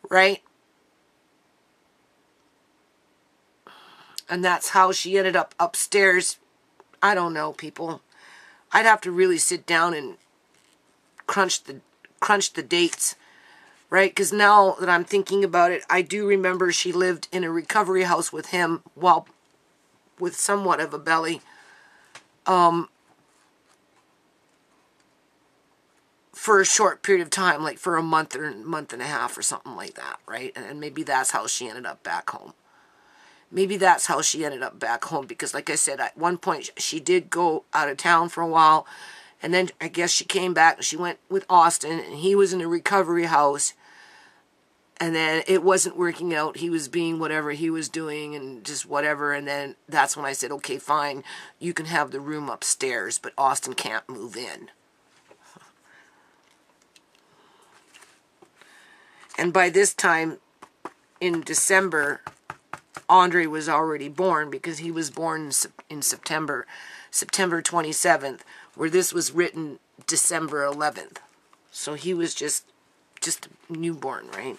Right? And that's how she ended up upstairs. I don't know, people. I'd have to really sit down and crunch the dates, right? Because now that I'm thinking about it, I do remember she lived in a recovery house with him while with somewhat of a belly. For a short period of time, like for a month or a month and a half or something like that, right? And maybe that's how she ended up back home. Maybe that's how she ended up back home, because like I said, at one point she did go out of town for a while, and then I guess she came back and she went with Austin, and he was in a recovery house, and then it wasn't working out. He was being whatever he was doing and just whatever, and then that's when I said, okay, fine, you can have the room upstairs, but Austin can't move in. And by this time, in December, Andre was already born, because he was born in September 27th, where this was written December 11th. So he was just a newborn, right?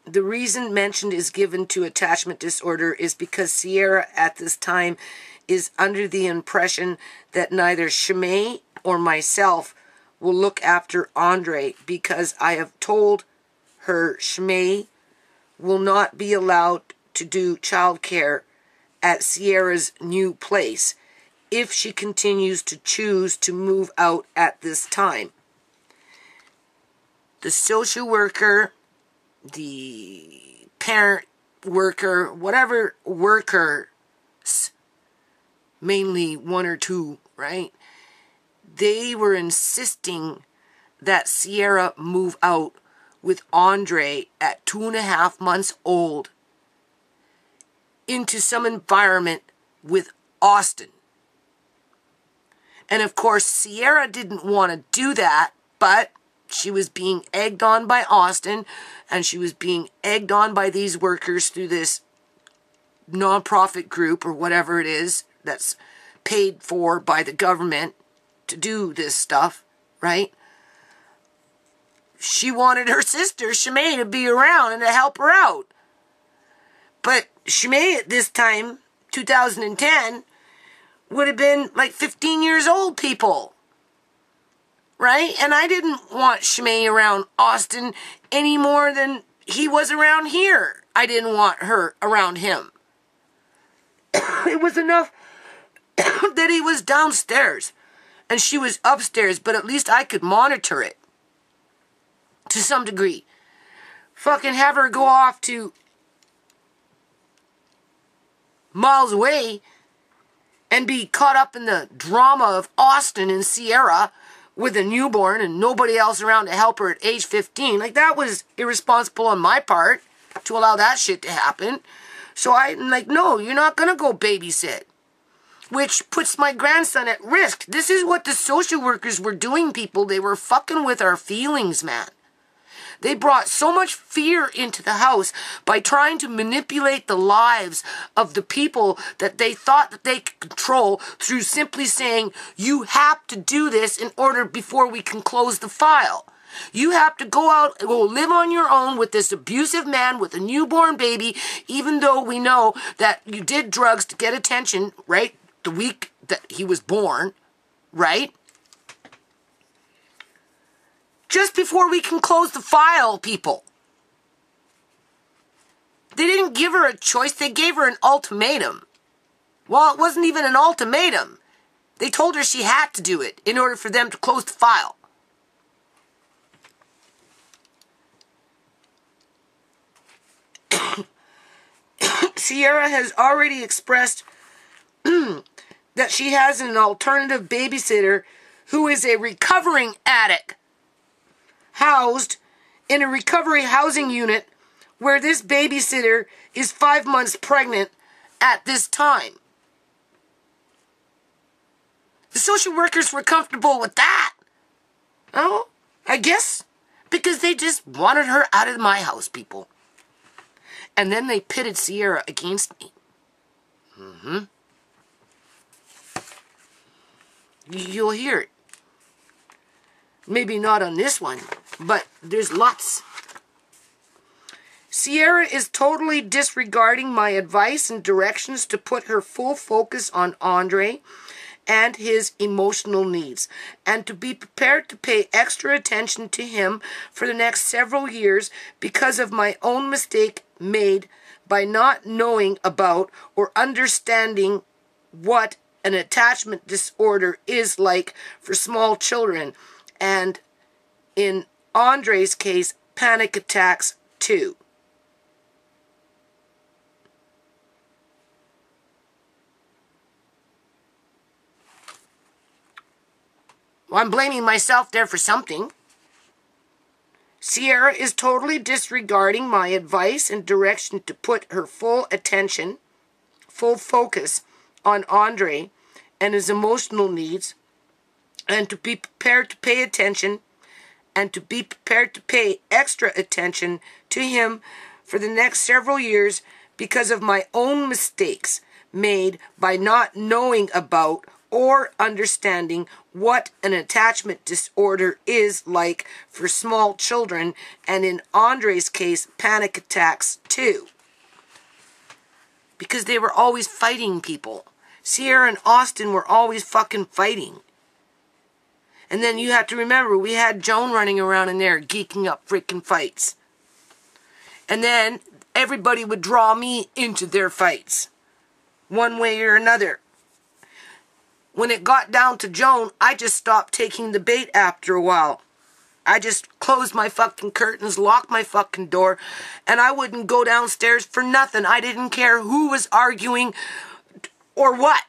The reason mentioned is given to attachment disorder is because Ciera at this time is under the impression that neither Shimei or myself will look after Andre, because I have told her Shimei will not be allowed to do childcare at Ciera's new place if she continues to choose to move out at this time. The social worker, the parent worker, whatever workers, mainly one or two, right? They were insisting that Ciera move out with Andre at 2.5 months old into some environment with Austin. And of course, Ciera didn't want to do that, but she was being egged on by Austin, and she was being egged on by these workers through this nonprofit group or whatever it is that's paid for by the government to do this stuff, right? She wanted her sister, Shimei, to be around and to help her out. But Shimei at this time, 2010, would have been like 15 years old, people. Right? And I didn't want Shimei around Austin any more than he was around here. I didn't want her around him. It was enough that he was downstairs and she was upstairs, but at least I could monitor it to some degree. Fucking have her go off to miles away and be caught up in the drama of Austin and Ciera with a newborn and nobody else around to help her at age 15. Like, that was irresponsible on my part to allow that shit to happen. So I'm like, no, you're not going to go babysit. Which puts my grandson at risk. This is what the social workers were doing, people. They were fucking with our feelings, man. They brought so much fear into the house by trying to manipulate the lives of the people that they thought that they could control through simply saying, you have to do this in order before we can close the file. You have to go out and go live on your own with this abusive man with a newborn baby, even though we know that you did drugs to get attention, right? The week that he was born, right? Just before we can close the file, people. They didn't give her a choice. They gave her an ultimatum. Well, it wasn't even an ultimatum. They told her she had to do it in order for them to close the file. Ciera has already expressed that she has an alternative babysitter who is a recovering addict, housed in a recovery housing unit where this babysitter is 5 months pregnant at this time. The social workers were comfortable with that. Oh, I guess because they just wanted her out of my house, people. And then they pitted Ciera against me. You'll hear it. Maybe not on this one, but there's lots. Ciera is totally disregarding my advice and directions to put her full focus on Andre and his emotional needs, and to be prepared to pay extra attention to him for the next several years because of my own mistake made by not knowing about or understanding what an attachment disorder is like for small children, and in Andre's case, panic attacks too. Well, I'm blaming myself there for something. Ciera is totally disregarding my advice and direction to put her full attention, full focus on Andre and his emotional needs, and to be prepared to pay attention and to be prepared to pay extra attention to him for the next several years because of my own mistakes made by not knowing about or understanding what an attachment disorder is like for small children, and in Andre's case, panic attacks too. Because they were always fighting, people. Ciera and Austin were always fucking fighting. And then you have to remember, we had Joan running around in there geeking up freaking fights. And then everybody would draw me into their fights, one way or another. When it got down to Joan, I just stopped taking the bait after a while. I just closed my fucking curtains, locked my fucking door, and I wouldn't go downstairs for nothing. I didn't care who was arguing or what.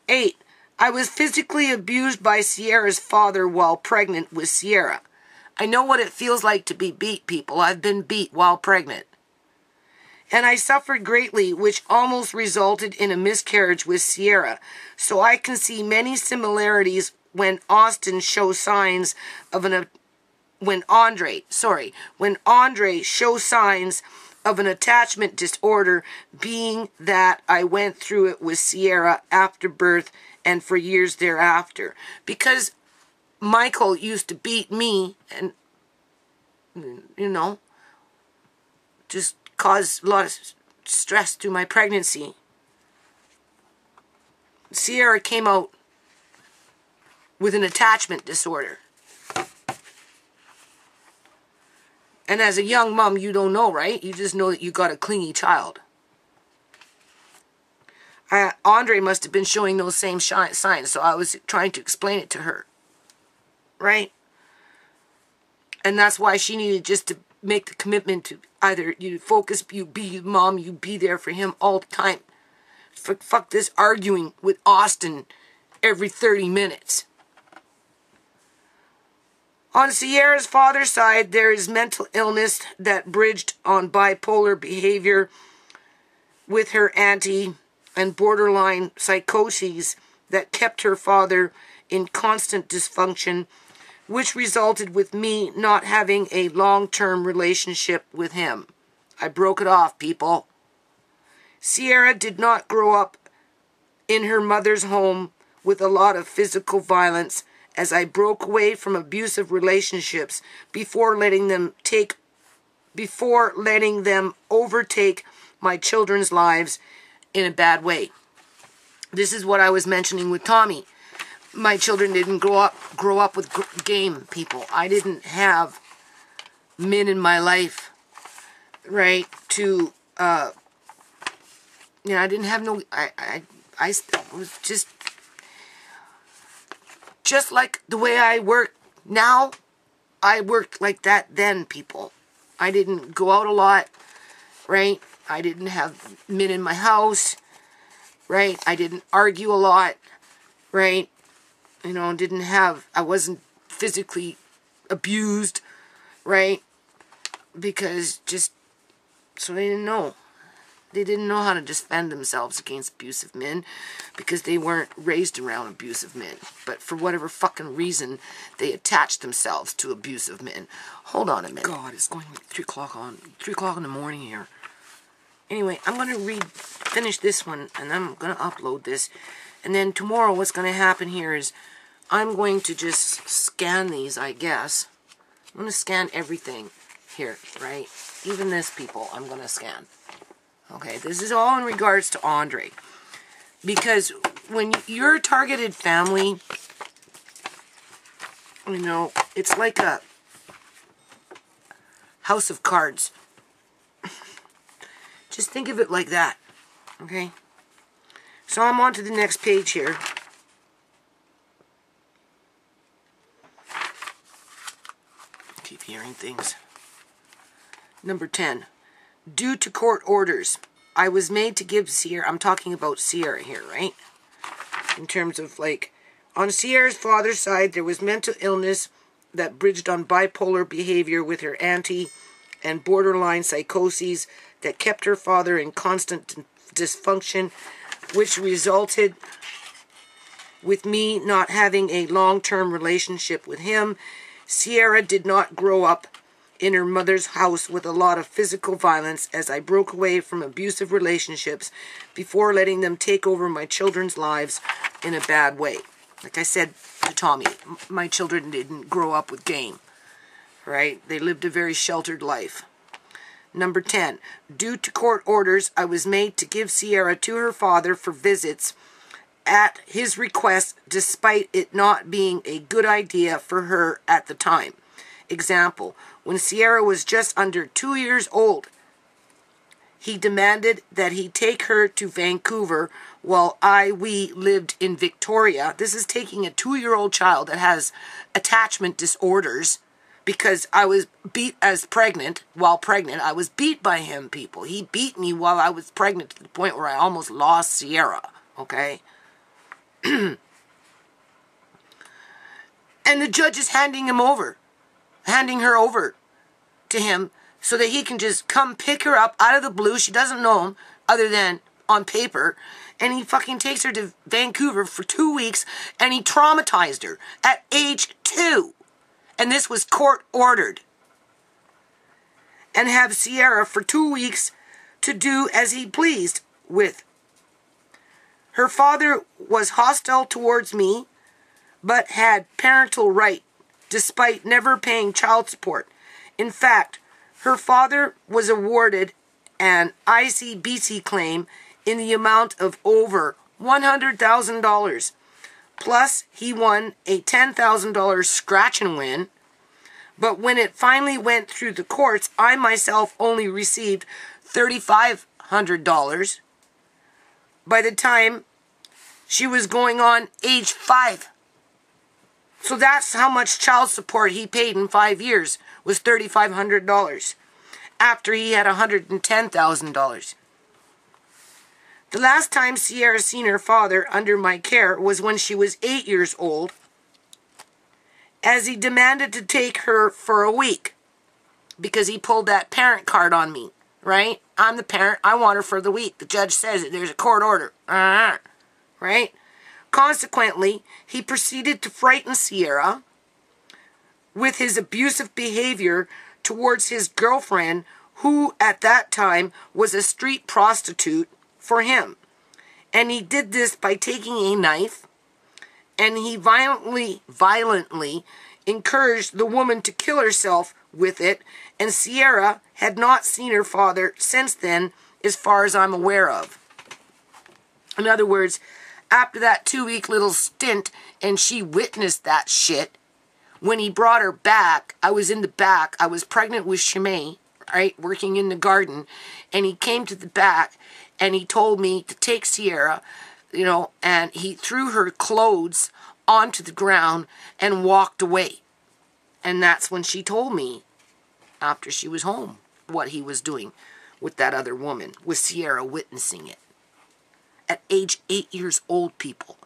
Eight, I was physically abused by Ciera's father while pregnant with Ciera. I know what it feels like to be beat, people. I've been beat while pregnant. And I suffered greatly, which almost resulted in a miscarriage with Ciera. So I can see many similarities when Andre shows signs of an attachment disorder, being that I went through it with Ciera after birth and for years thereafter. Because Michael used to beat me and, you know, just caused a lot of stress through my pregnancy. Ciera came out with an attachment disorder. And as a young mom, you don't know, right? You just know that you got a clingy child. Andre must have been showing those same signs, so I was trying to explain it to her. Right? And that's why she needed just to make the commitment to either you focus, you be mom, you be there for him all the time. Fuck this arguing with Austin every 30 minutes. On Ciera's father's side, there is mental illness that bridged on bipolar behavior with her auntie and borderline psychoses that kept her father in constant dysfunction, which resulted with me not having a long-term relationship with him. I broke it off, people. Ciera did not grow up in her mother's home with a lot of physical violence, as I broke away from abusive relationships before letting them overtake my children's lives in a bad way. This is what I was mentioning with Tommy. My children didn't grow up with game people. I didn't have men in my life, right, to, I didn't have no, I was just like the way I work now, I worked like that then, people. I didn't go out a lot, right? I didn't have men in my house, right? I didn't argue a lot, right? I wasn't physically abused, right? Because so they didn't know. They didn't know how to defend themselves against abusive men because they weren't raised around abusive men. But for whatever fucking reason, they attached themselves to abusive men. Hold on a minute. God, it's going 3 o'clock in the morning here. Anyway, I'm going to finish this one, and I'm going to upload this. And then tomorrow what's going to happen here is I'm going to just scan these, I guess. I'm going to scan everything here, right? Even this, people, I'm going to scan. Okay, this is all in regards to Andre. Because when you're a targeted family, it's like a house of cards. Just think of it like that. Okay? So I'm on to the next page here. Keep hearing things. Number 10. Due to court orders, I was made to give Ciera, I'm talking about Ciera here, right? In terms of, on Ciera's father's side, there was mental illness that bridged on bipolar behavior with her auntie and borderline psychoses that kept her father in constant dysfunction, which resulted with me not having a long-term relationship with him. Ciera did not grow up in her mother's house with a lot of physical violence, as I broke away from abusive relationships before letting them take over my children's lives in a bad way. Like I said to Tommy, my children didn't grow up with game, right? They lived a very sheltered life. Number 10, due to court orders, I was made to give Ciera to her father for visits at his request, despite it not being a good idea for her at the time. Example, when Ciera was just under 2 years old, he demanded that he take her to Vancouver while we lived in Victoria. This is taking a 2-year-old child that has attachment disorders, because I was beat while pregnant. I was beat by him, people. He beat me while I was pregnant to the point where I almost lost Ciera, okay? And the judge is handing her over to him so that he can just come pick her up out of the blue. She doesn't know him other than on paper. And he fucking takes her to Vancouver for 2 weeks, and he traumatized her at age 2. And this was court ordered. And have Ciera for 2 weeks to do as he pleased with. Her father was hostile towards me, but had parental right, despite never paying child support. In fact, her father was awarded an ICBC claim in the amount of over $100,000. Plus, he won a $10,000 scratch and win But when it finally went through the courts, I myself only received $3,500 by the time she was going on age 5. So that's how much child support he paid in 5 years, was $3,500, after he had $110,000. The last time Ciera seen her father under my care was when she was 8 years old, as he demanded to take her for a week because he pulled that parent card on me, right? I'm the parent. I want her for the week. The judge says it. There's a court order. Right? Consequently, he proceeded to frighten Ciera with his abusive behavior towards his girlfriend, who at that time was a street prostitute for him. And he did this by taking a knife, and he violently encouraged the woman to kill herself with it, and Ciera had not seen her father since then, as far as I'm aware of. In other words, after that 2-week little stint, and she witnessed that shit, when he brought her back, I was in the back, I was pregnant with Shimei, right, working in the garden, and he came to the back, and he told me to take Ciera, you know, and he threw her clothes onto the ground and walked away. And that's when she told me, after she was home, what he was doing with that other woman, with Ciera witnessing it. At age 8 years old, people.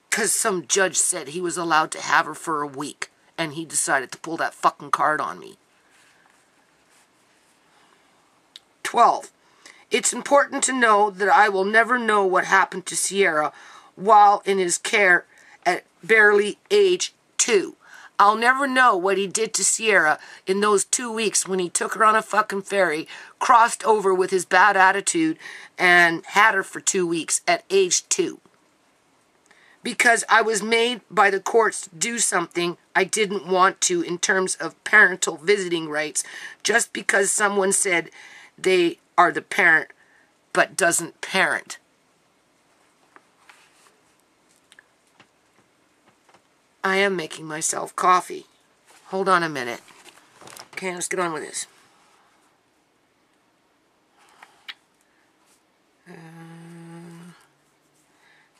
Because some judge said he was allowed to have her for a week, and he decided to pull that fucking card on me. 12. It's important to know that I will never know what happened to Ciera while in his care at barely age 2. I'll never know what he did to Ciera in those 2 weeks when he took her on a fucking ferry, crossed over with his bad attitude, and had her for 2 weeks at age 2. Because I was made by the courts to do something I didn't want to in terms of parental visiting rights, just because someone said they are the parent but doesn't parent. I am making myself coffee. Hold on a minute. Okay, let's get on with this.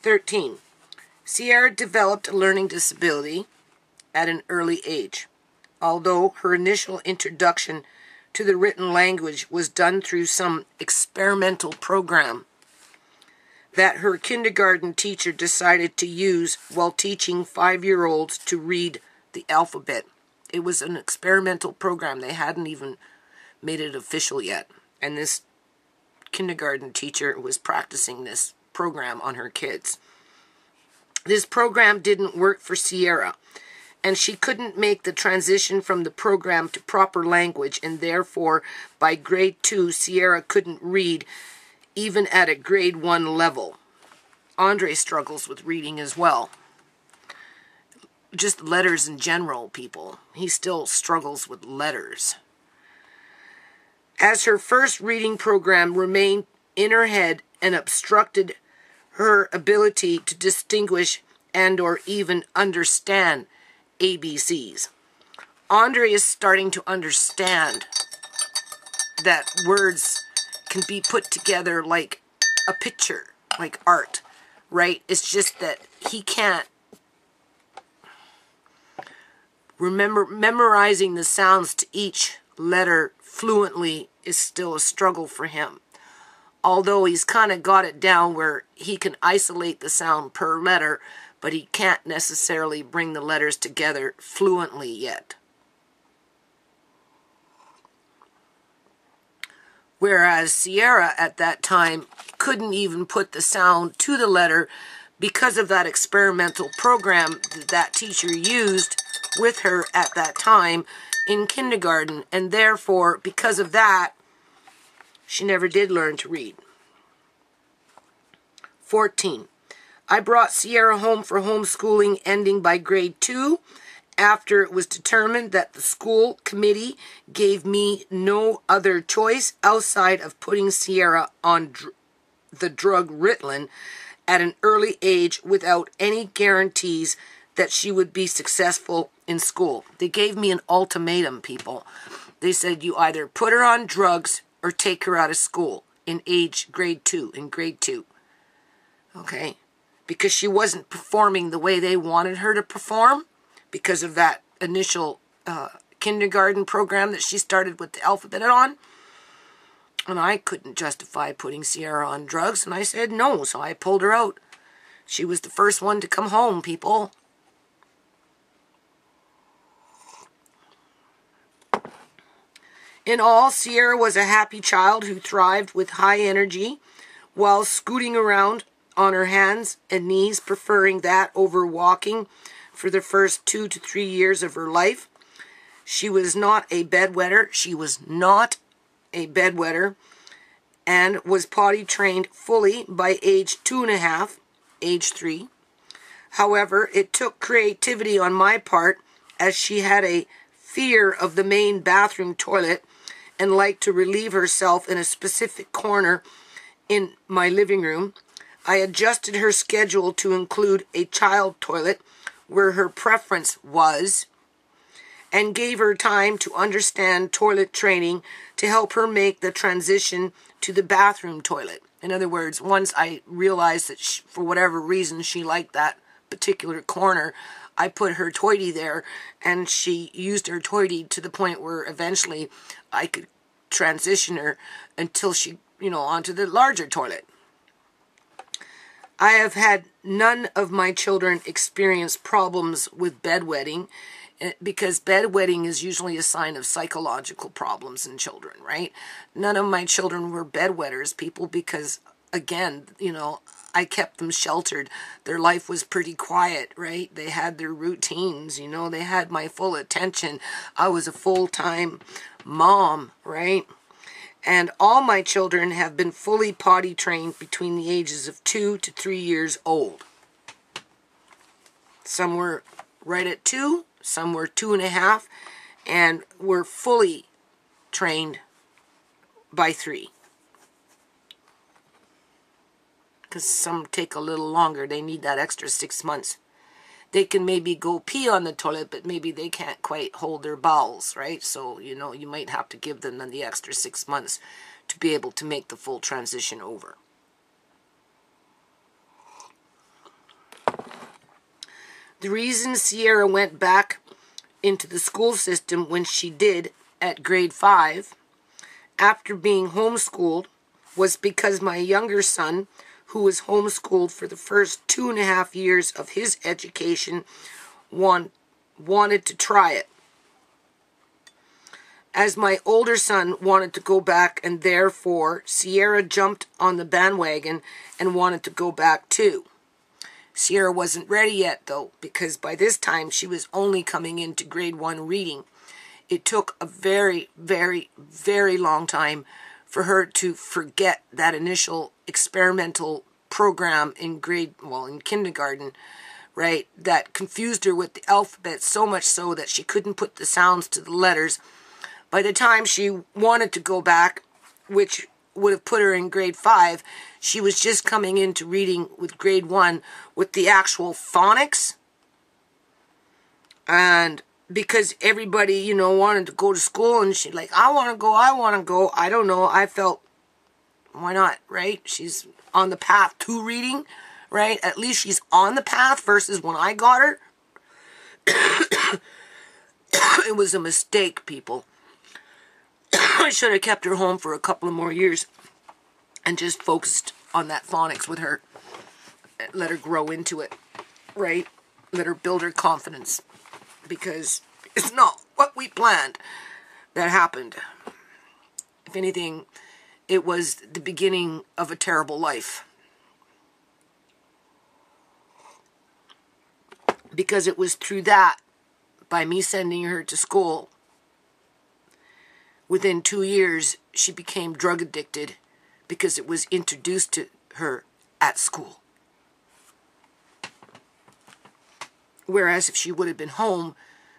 13. Ciera developed a learning disability at an early age. Although her initial introduction to the written language was done through some experimental program that her kindergarten teacher decided to use while teaching 5-year-olds to read the alphabet. It was an experimental program. They hadn't even made it official yet. And this kindergarten teacher was practicing this program on her kids. This program didn't work for Ciera, and she couldn't make the transition from the program to proper language, and therefore, by grade 2, Ciera couldn't read even at a grade 1 level. Andre struggles with reading as well. Just letters in general, people. He still struggles with letters. As her first reading program remained in her head and obstructed her ability to distinguish and or even understand ABCs. Andre is starting to understand that words can be put together like a picture, like art, right? It's just that he can't memorizing the sounds to each letter fluently is still a struggle for him. Although he's kind of got it down where he can isolate the sound per letter, but he can't necessarily bring the letters together fluently yet. Whereas Ciera at that time couldn't even put the sound to the letter because of that experimental program that teacher used with her at that time in kindergarten, and therefore, because of that, she never did learn to read. 14. I brought Ciera home for homeschooling ending by grade 2 after it was determined that the school committee gave me no other choice outside of putting Ciera on the drug Ritalin at an early age without any guarantees that she would be successful in school. They gave me an ultimatum, people. They said, you either put her on drugs or take her out of school in grade 2. Okay? Because she wasn't performing the way they wanted her to perform because of that initial kindergarten program that she started with the alphabet on. And I couldn't justify putting Ciera on drugs, and I said no, so I pulled her out. She was the first one to come home, people. In all, Ciera was a happy child who thrived with high energy while scooting around on her hands and knees, preferring that over walking for the first 2 to 3 years of her life. She was not a bedwetter. And was potty trained fully by age 2.5, age 3. However, it took creativity on my part, as she had a fear of the main bathroom toilet and liked to relieve herself in a specific corner in my living room. I adjusted her schedule to include a child toilet where her preference was, and gave her time to understand toilet training to help her make the transition to the bathroom toilet. In other words, once I realized that for whatever reason she liked that particular corner, I put her toity there, and she used her toity to the point where eventually I could transition her until she, onto the larger toilet. I have had none of my children experience problems with bedwetting, because bedwetting is usually a sign of psychological problems in children, right? None of my children were bedwetters, people, because, again, I kept them sheltered. Their life was pretty quiet, right? They had their routines, they had my full attention. I was a full-time mom, right? And all my children have been fully potty trained between the ages of 2 to 3 years old. Some were right at 2, some were 2.5, and were fully trained by 3. Because some take a little longer. They need that extra 6 months. They can maybe go pee on the toilet, but maybe they can't quite hold their bowels, right? So, you might have to give them the extra 6 months to be able to make the full transition over. The reason Ciera went back into the school system when she did at grade 5, after being homeschooled, was because my younger son, who was homeschooled for the first 2.5 years of his education, wanted to try it. As my older son wanted to go back, and therefore Ciera jumped on the bandwagon and wanted to go back too. Ciera wasn't ready yet, though, because by this time she was only coming into grade 1 reading. It took a very, very, very long time for her to forget that initial experimental program in kindergarten, right? That confused her with the alphabet so much so that she couldn't put the sounds to the letters. By the time she wanted to go back, which would have put her in grade 5, she was just coming into reading with grade 1 with the actual phonics. And because everybody, wanted to go to school, and she's like, I want to go. I don't know. I felt, why not, right? She's on the path to reading, right? At least she's on the path versus when I got her. It was a mistake, people. I should have kept her home for a couple of more years and just focused on that phonics with her. Let her grow into it, right? Let her build her confidence, because it's not what we planned that happened. If anything, it was the beginning of a terrible life. Because it was through that, by me sending her to school, within 2 years, she became drug addicted because it was introduced to her at school. Whereas if she would have been home,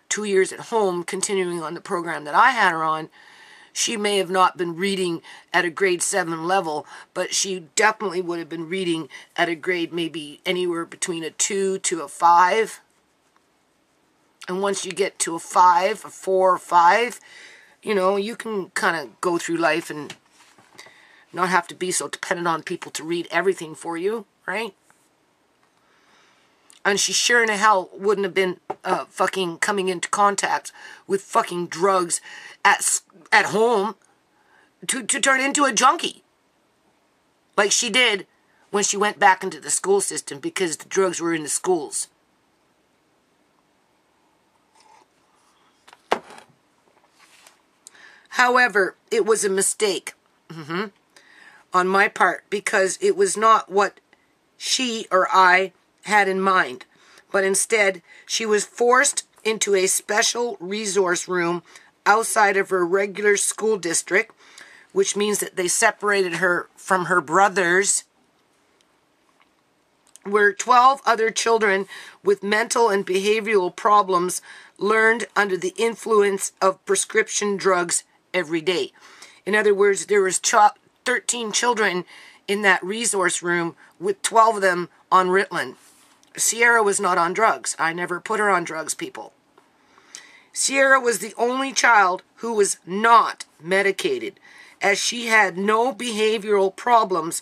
2 years at home, continuing on the program that I had her on, she may have not been reading at a grade 7 level, but she definitely would have been reading at a grade maybe anywhere between a 2 to a 5. And once you get to a 5, a 4 or 5, you know, you can kind of go through life and not have to be so dependent on people to read everything for you, right? And she sure in hell wouldn't have been fucking coming into contact with fucking drugs at home to turn into a junkie. Like she did when she went back into the school system because the drugs were in the schools. However, it was a mistake on my part because it was not what she or I had in mind, but instead she was forced into a special resource room outside of her regular school district, which means that they separated her from her brothers, where 12 other children with mental and behavioral problems learned under the influence of prescription drugs every day. In other words, there was 13 children in that resource room with 12 of them on Ritalin. Ciera was not on drugs. I never put her on drugs, people. Ciera was the only child who was not medicated, as she had no behavioral problems,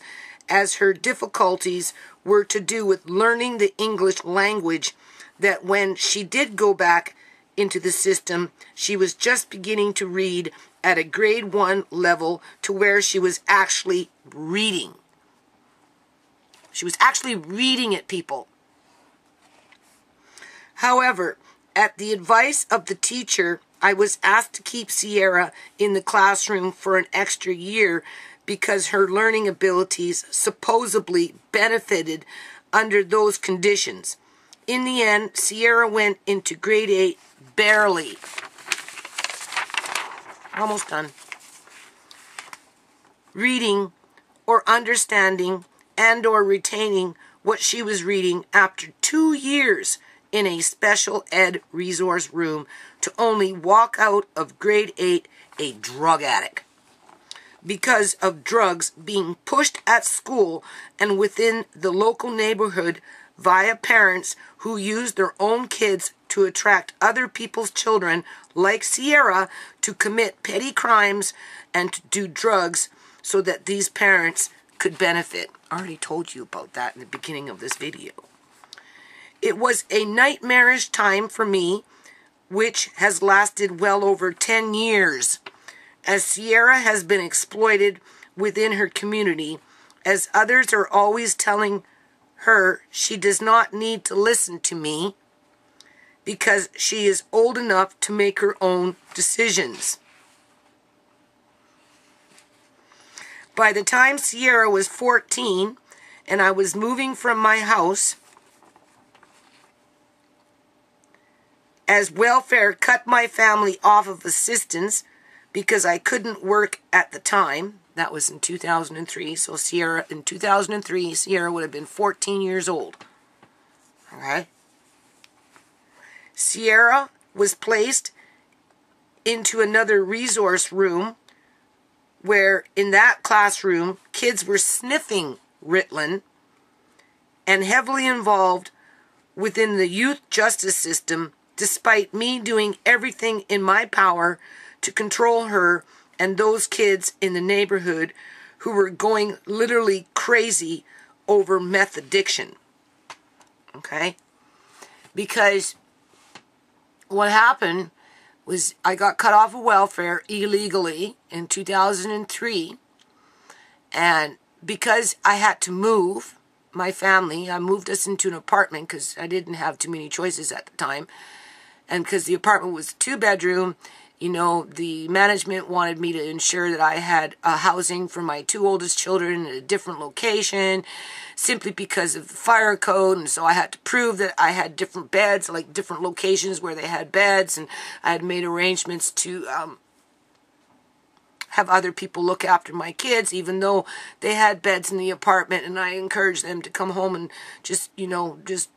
as her difficulties were to do with learning the English language, that when she did go back into the system, she was just beginning to read at a grade 1 level to where she was actually reading. She was actually reading it, people. However, at the advice of the teacher, I was asked to keep Ciera in the classroom for an extra year because her learning abilities supposedly benefited under those conditions. In the end, Ciera went into grade 8 barely. Almost done. Reading or understanding and or retaining what she was reading after 2 years in a special ed resource room to only walk out of grade 8 a drug addict. Because of drugs being pushed at school and within the local neighborhood via parents who use their own kids to attract other people's children, like Ciera, to commit petty crimes and to do drugs so that these parents could benefit. I already told you about that in the beginning of this video. It was a nightmarish time for me, which has lasted well over 10 years, as Ciera has been exploited within her community, as others are always telling her she does not need to listen to me because she is old enough to make her own decisions. By the time Ciera was 14 and I was moving from my house, as welfare cut my family off of assistance because I couldn't work at the time. That was in 2003. So Ciera, in 2003, Ciera would have been 14 years old. Okay? Ciera was placed into another resource room where in that classroom, kids were sniffing Ritalin and heavily involved within the youth justice system, despite me doing everything in my power to control her and those kids in the neighborhood who were going literally crazy over meth addiction. Okay? Because what happened was I got cut off of welfare illegally in 2003, and because I had to move my family, I moved us into an apartment because I didn't have too many choices at the time. And because the apartment was a 2-bedroom, you know, the management wanted me to ensure that I had housing for my 2 oldest children at a different location, simply because of the fire code. And so I had to prove that I had different beds, like different locations where they had beds. And I had made arrangements to have other people look after my kids, even though they had beds in the apartment. And I encouraged them to come home and just, you know, just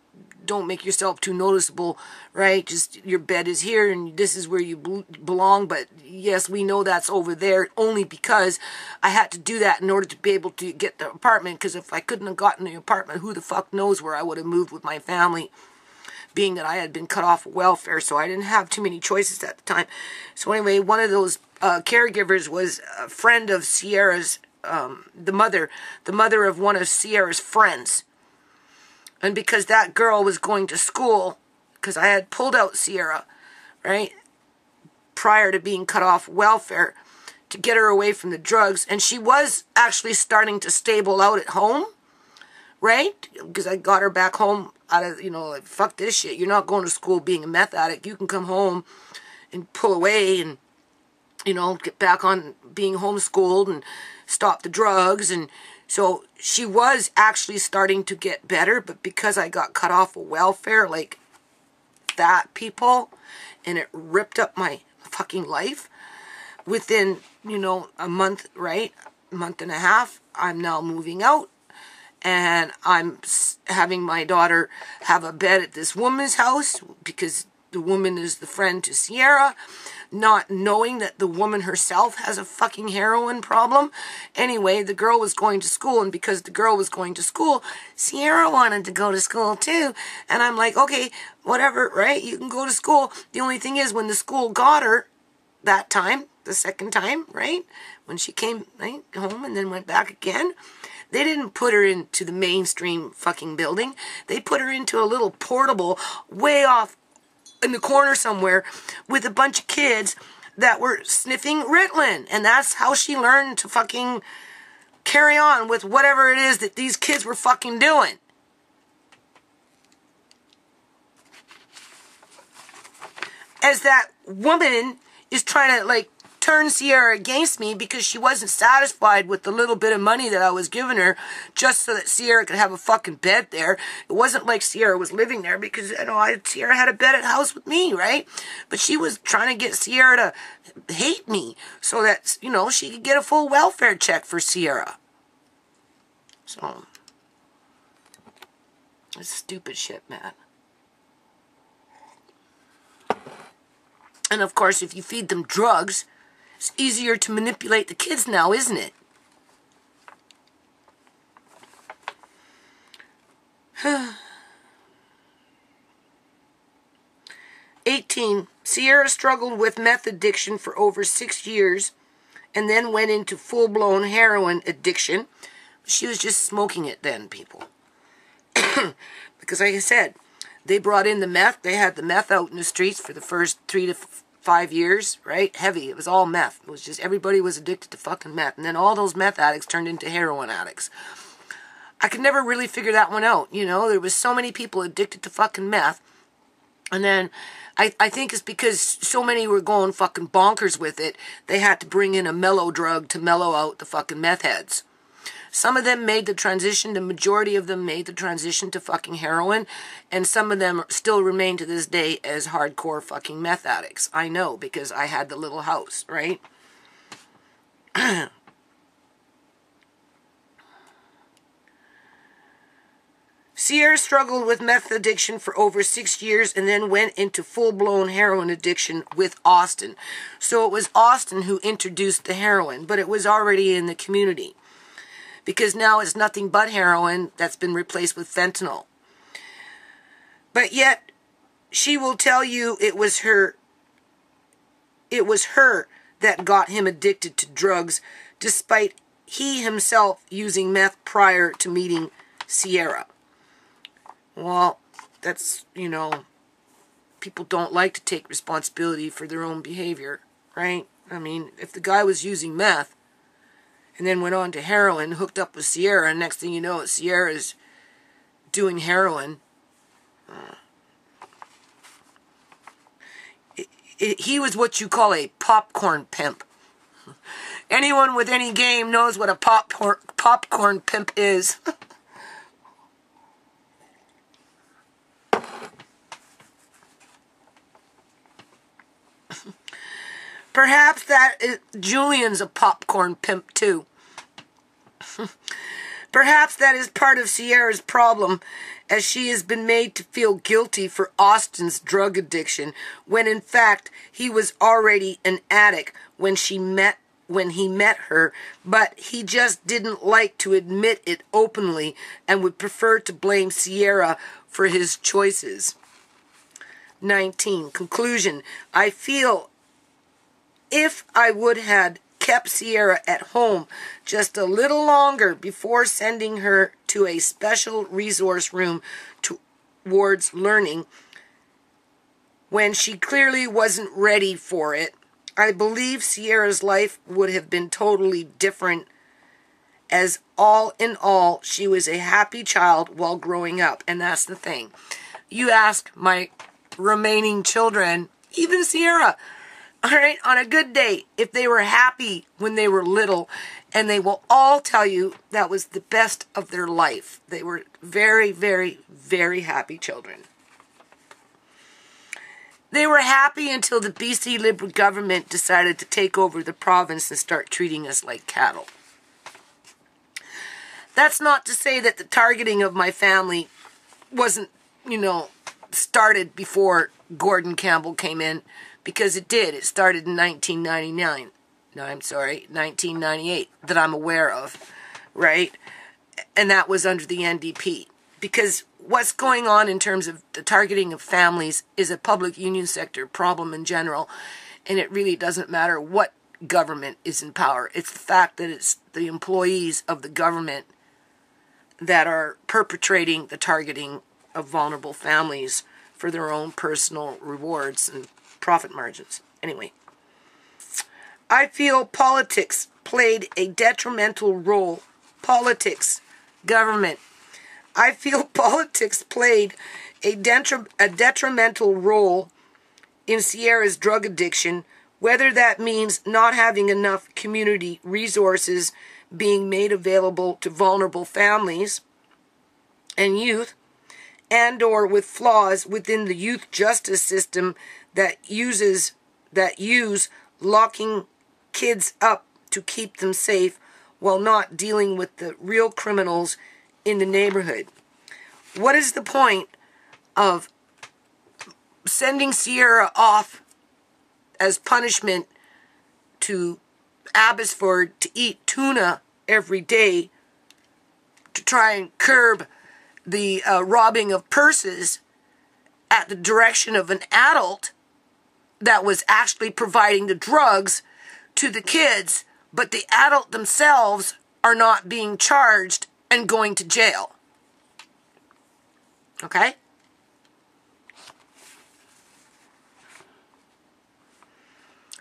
don't make yourself too noticeable, right? Just your bed is here and this is where you belong. But yes, we know that's over there, only because I had to do that in order to be able to get the apartment. Because if I couldn't have gotten the apartment, who the fuck knows where I would have moved with my family. being that I had been cut off of welfare, so I didn't have too many choices at the time. So anyway, one of those caregivers was a friend of Ciera's, the mother of one of Ciera's friends. And because that girl was going to school, because I had pulled out Ciera, right, prior to being cut off welfare, to get her away from the drugs, and she was actually starting to stable out at home, right, because I got her back home out of, like, fuck this shit, you're not going to school being a meth addict, you can come home and pull away and, get back on being homeschooled and stop the drugs. And so she was actually starting to get better, but because I got cut off of welfare like that, people, and it ripped up my fucking life within, a month, right? A month and a half, I'm now moving out, and I'm having my daughter have a bed at this woman's house because the woman is the friend to Ciera, not knowing that the woman herself has a fucking heroin problem. Anyway, the girl was going to school, and because the girl was going to school, Ciera wanted to go to school too. And I'm like, okay, whatever, right? You can go to school. The only thing is, when the school got her that time, the second time, right, when she came home and then went back again, they didn't put her into the mainstream fucking building. They put her into a little portable way off in the corner somewhere with a bunch of kids that were sniffing Ritalin. And that's how she learned to fucking carry on with whatever it is that these kids were fucking doing. As that woman is trying to, like, turn Ciera against me because she wasn't satisfied with the little bit of money that I was giving her just so that Ciera could have a fucking bed there. It wasn't like Ciera was living there because, Ciera had a bed at house with me, right? But she was trying to get Ciera to hate me so that, she could get a full welfare check for Ciera. So, it's stupid shit, man. And of course, if you feed them drugs, it's easier to manipulate the kids now, isn't it? (18) Ciera struggled with meth addiction for over 6 years and then went into full-blown heroin addiction. She was just smoking it then, people. Because like I said, they brought in the meth. They had the meth out in the streets for the first 3 to 5 years, right? Heavy. It was all meth. It was just everybody was addicted to fucking meth. And then all those meth addicts turned into heroin addicts. I could never really figure that one out. There was so many people addicted to fucking meth. And then I think it's because so many were going fucking bonkers with it, they had to bring in a mellow drug to mellow out the fucking meth heads. Some of them made the transition, the majority of them made the transition to fucking heroin, and some of them still remain to this day as hardcore fucking meth addicts. I know, because I had the little house, right? Ciera struggled with meth addiction for over 6 years and then went into full-blown heroin addiction with Austin. So it was Austin who introduced the heroin, but it was already in the community. Because now it's nothing but heroin that's been replaced with fentanyl. But yet, she will tell you it was her that got him addicted to drugs, despite he himself using meth prior to meeting Ciera. Well, that's, people don't like to take responsibility for their own behavior, right? I mean, if the guy was using meth, and then went on to heroin, hooked up with Ciera, and next thing you know, Ciera's doing heroin. He was what you call a popcorn pimp. Anyone with any game knows what a popcorn pimp is. Perhaps Julian's a popcorn pimp too. Perhaps that is part of Ciera's problem, as she has been made to feel guilty for Austin's drug addiction, when in fact he was already an addict when he met her, but he just didn't like to admit it openly and would prefer to blame Ciera for his choices. 19. Conclusion. I feel if I would have kept Ciera at home just a little longer before sending her to a special resource room towards learning, when she clearly wasn't ready for it, I believe Ciera's life would have been totally different, as all in all, she was a happy child while growing up. And that's the thing. You ask my remaining children, even Ciera, all right, on a good day, if they were happy when they were little, and they will all tell you that was the best of their life. They were very, very, very happy children. They were happy until the BC Liberal government decided to take over the province and start treating us like cattle. That's not to say that the targeting of my family wasn't, started before Gordon Campbell came in, because it did. It started in 1998, that I'm aware of, right? And that was under the NDP. Because what's going on in terms of the targeting of families is a public union sector problem in general, and it really doesn't matter what government is in power. It's the fact that it's the employees of the government that are perpetrating the targeting of vulnerable families for their own personal rewards and profit margins. Anyway, I feel politics played a detrimental role. Politics, government. I feel politics played a detrimental role in Ciera's drug addiction, whether that means not having enough community resources being made available to vulnerable families and youth, and or with flaws within the youth justice system that use locking kids up to keep them safe while not dealing with the real criminals in the neighborhood. What is the point of sending Ciera off as punishment to Abbotsford to eat tuna every day to try and curb the robbing of purses at the direction of an adult that was actually providing the drugs to the kids, but the adult themselves are not being charged and going to jail? Okay?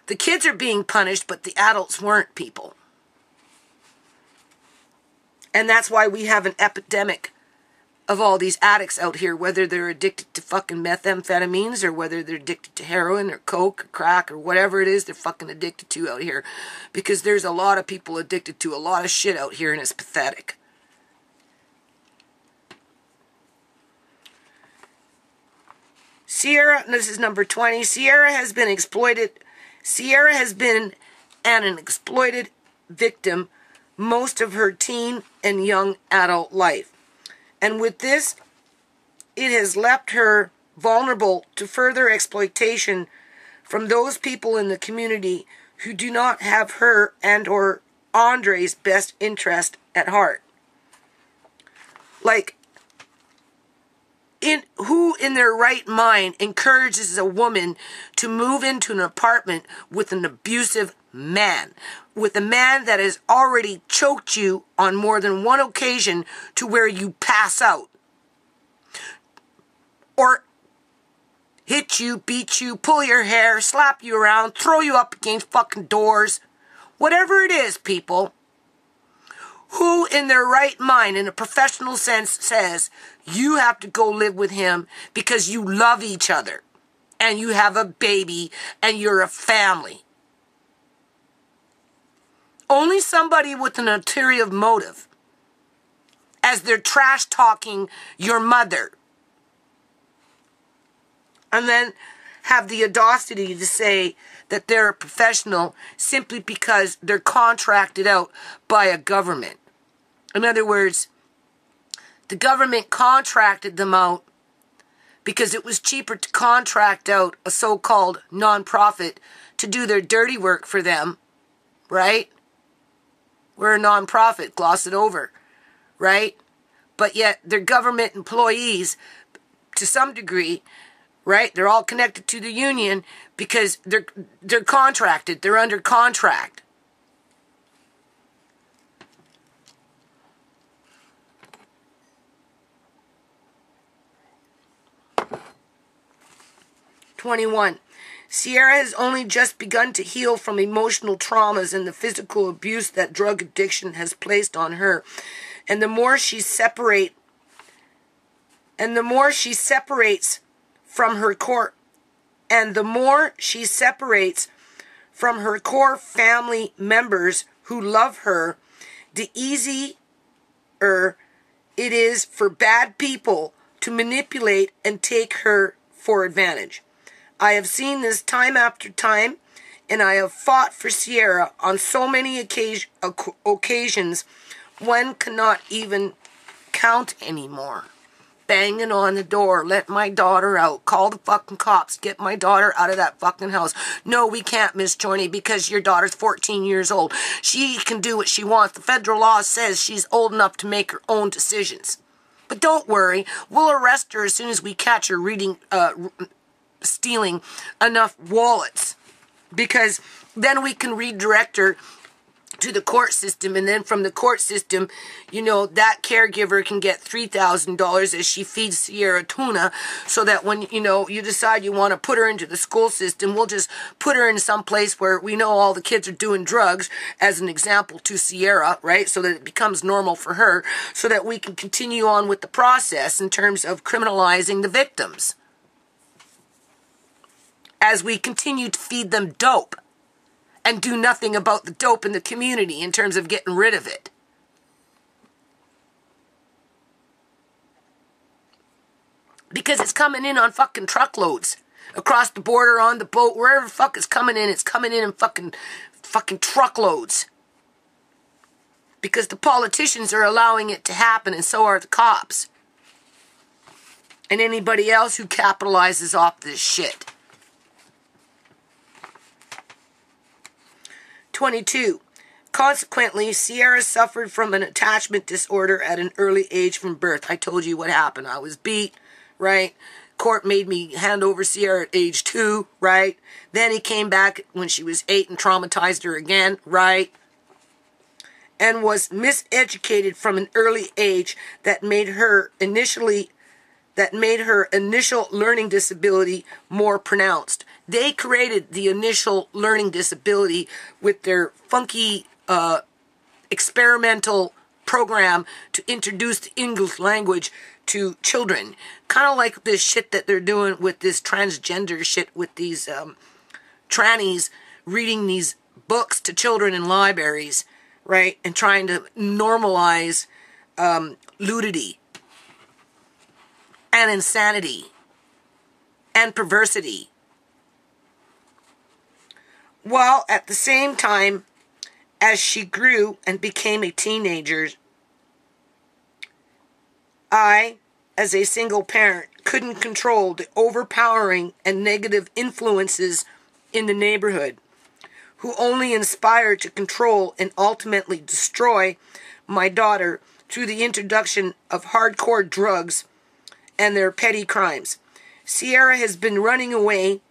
The kids are being punished, but the adults weren't, people. And that's why we have an epidemic of all these addicts out here, whether they're addicted to fucking methamphetamines or whether they're addicted to heroin or coke or crack or whatever it is they're fucking addicted to out here. Because there's a lot of people addicted to a lot of shit out here, and it's pathetic. Ciera, this is number 20. Ciera has been exploited. Ciera has been an exploited victim most of her teen and young adult life. And with this, it has left her vulnerable to further exploitation from those people in the community who do not have her and or Andre's best interest at heart. Like, who in their right mind encourages a woman to move into an apartment with an abusive man, with a man that has already choked you on more than one occasion to where you pass out, or hit you, beat you, pull your hair, slap you around, throw you up against fucking doors, whatever it is, people? Who in their right mind, in a professional sense, says you have to go live with him because you love each other and you have a baby and you're a family? Only somebody with an ulterior motive, as they're trash talking your mother, and then have the audacity to say that they're a professional simply because they're contracted out by a government. In other words, the government contracted them out because it was cheaper to contract out a so-called non-profit to do their dirty work for them, right? We're a non-profit, gloss it over, right? But yet they're government employees to some degree, right? They're all connected to the union because they're contracted. They're under contract. "21. Ciera has only just begun to heal from emotional traumas and the physical abuse that drug addiction has placed on her. And the more she separates from her core family members who love her, the easier it is for bad people to manipulate and take her for advantage. I have seen this time after time, and I have fought for Ciera on so many occasions one cannot even count anymore. Banging on the door, let my daughter out, call the fucking cops, get my daughter out of that fucking house. No, we can't, Miss Chorney, because your daughter's 14 years old. She can do what she wants. The federal law says she's old enough to make her own decisions. But don't worry, we'll arrest her as soon as we catch her stealing enough wallets, because then we can redirect her to the court system, and then from the court system, that caregiver can get $3,000 as she feeds Ciera tuna, so that when, you decide you want to put her into the school system, we'll just put her in some place where we know all the kids are doing drugs, as an example to Ciera, right? So that it becomes normal for her, so that we can continue on with the process in terms of criminalizing the victims, as we continue to feed them dope and do nothing about the dope in the community in terms of getting rid of it. Because it's coming in on fucking truckloads. Across the border, on the boat, wherever the fuck it's coming in fucking truckloads. Because the politicians are allowing it to happen, and so are the cops. And anybody else who capitalizes off this shit. 22. Consequently, Ciera suffered from an attachment disorder at an early age from birth. I told you what happened. I was beat, right? Court made me hand over Ciera at age 2, right? Then he came back when she was 8 and traumatized her again, right? And was miseducated from an early age that made her initial learning disability more pronounced. They created the initial learning disability with their funky experimental program to introduce the English language to children. Kind of like this shit that they're doing with this transgender shit with these trannies reading these books to children in libraries, right? And trying to normalize nudity and insanity and perversity. While at the same time, as she grew and became a teenager, I, as a single parent, couldn't control the overpowering and negative influences in the neighborhood, who only inspired to control and ultimately destroy my daughter through the introduction of hardcore drugs and their petty crimes. Ciera has been running away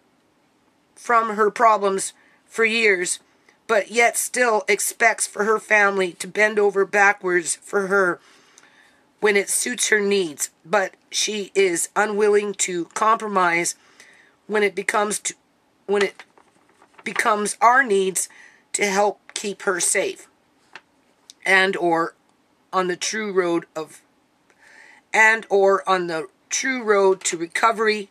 from her problems for years, but yet still expects for her family to bend over backwards for her when it suits her needs. But she is unwilling to compromise when it becomes our needs to help keep her safe and or on the true road to recovery,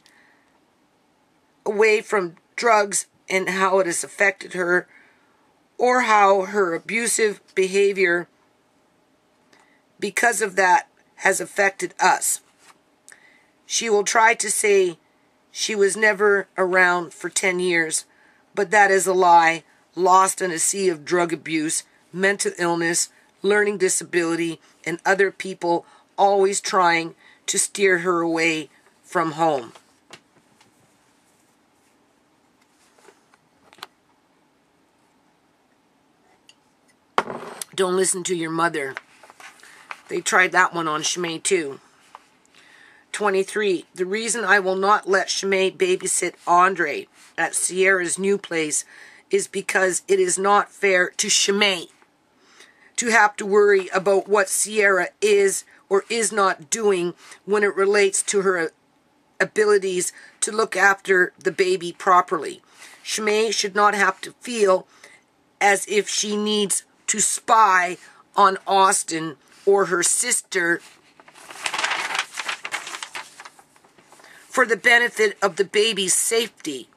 away from drugs and how it has affected her, or how her abusive behavior because of that has affected us. She will try to say she was never around for 10 years, but that is a lie, lost in a sea of drug abuse, mental illness, learning disability, and other people always trying to steer her away from home. Don't listen to your mother. They tried that one on Shmay too. 23. The reason I will not let Shimei babysit Andre at Ciera's new place is because it is not fair to Shimei to have to worry about what Ciera is or is not doing when it relates to her abilities to look after the baby properly. Shimei should not have to feel as if she needs to spy on Austin or her sister for the benefit of the baby's safety,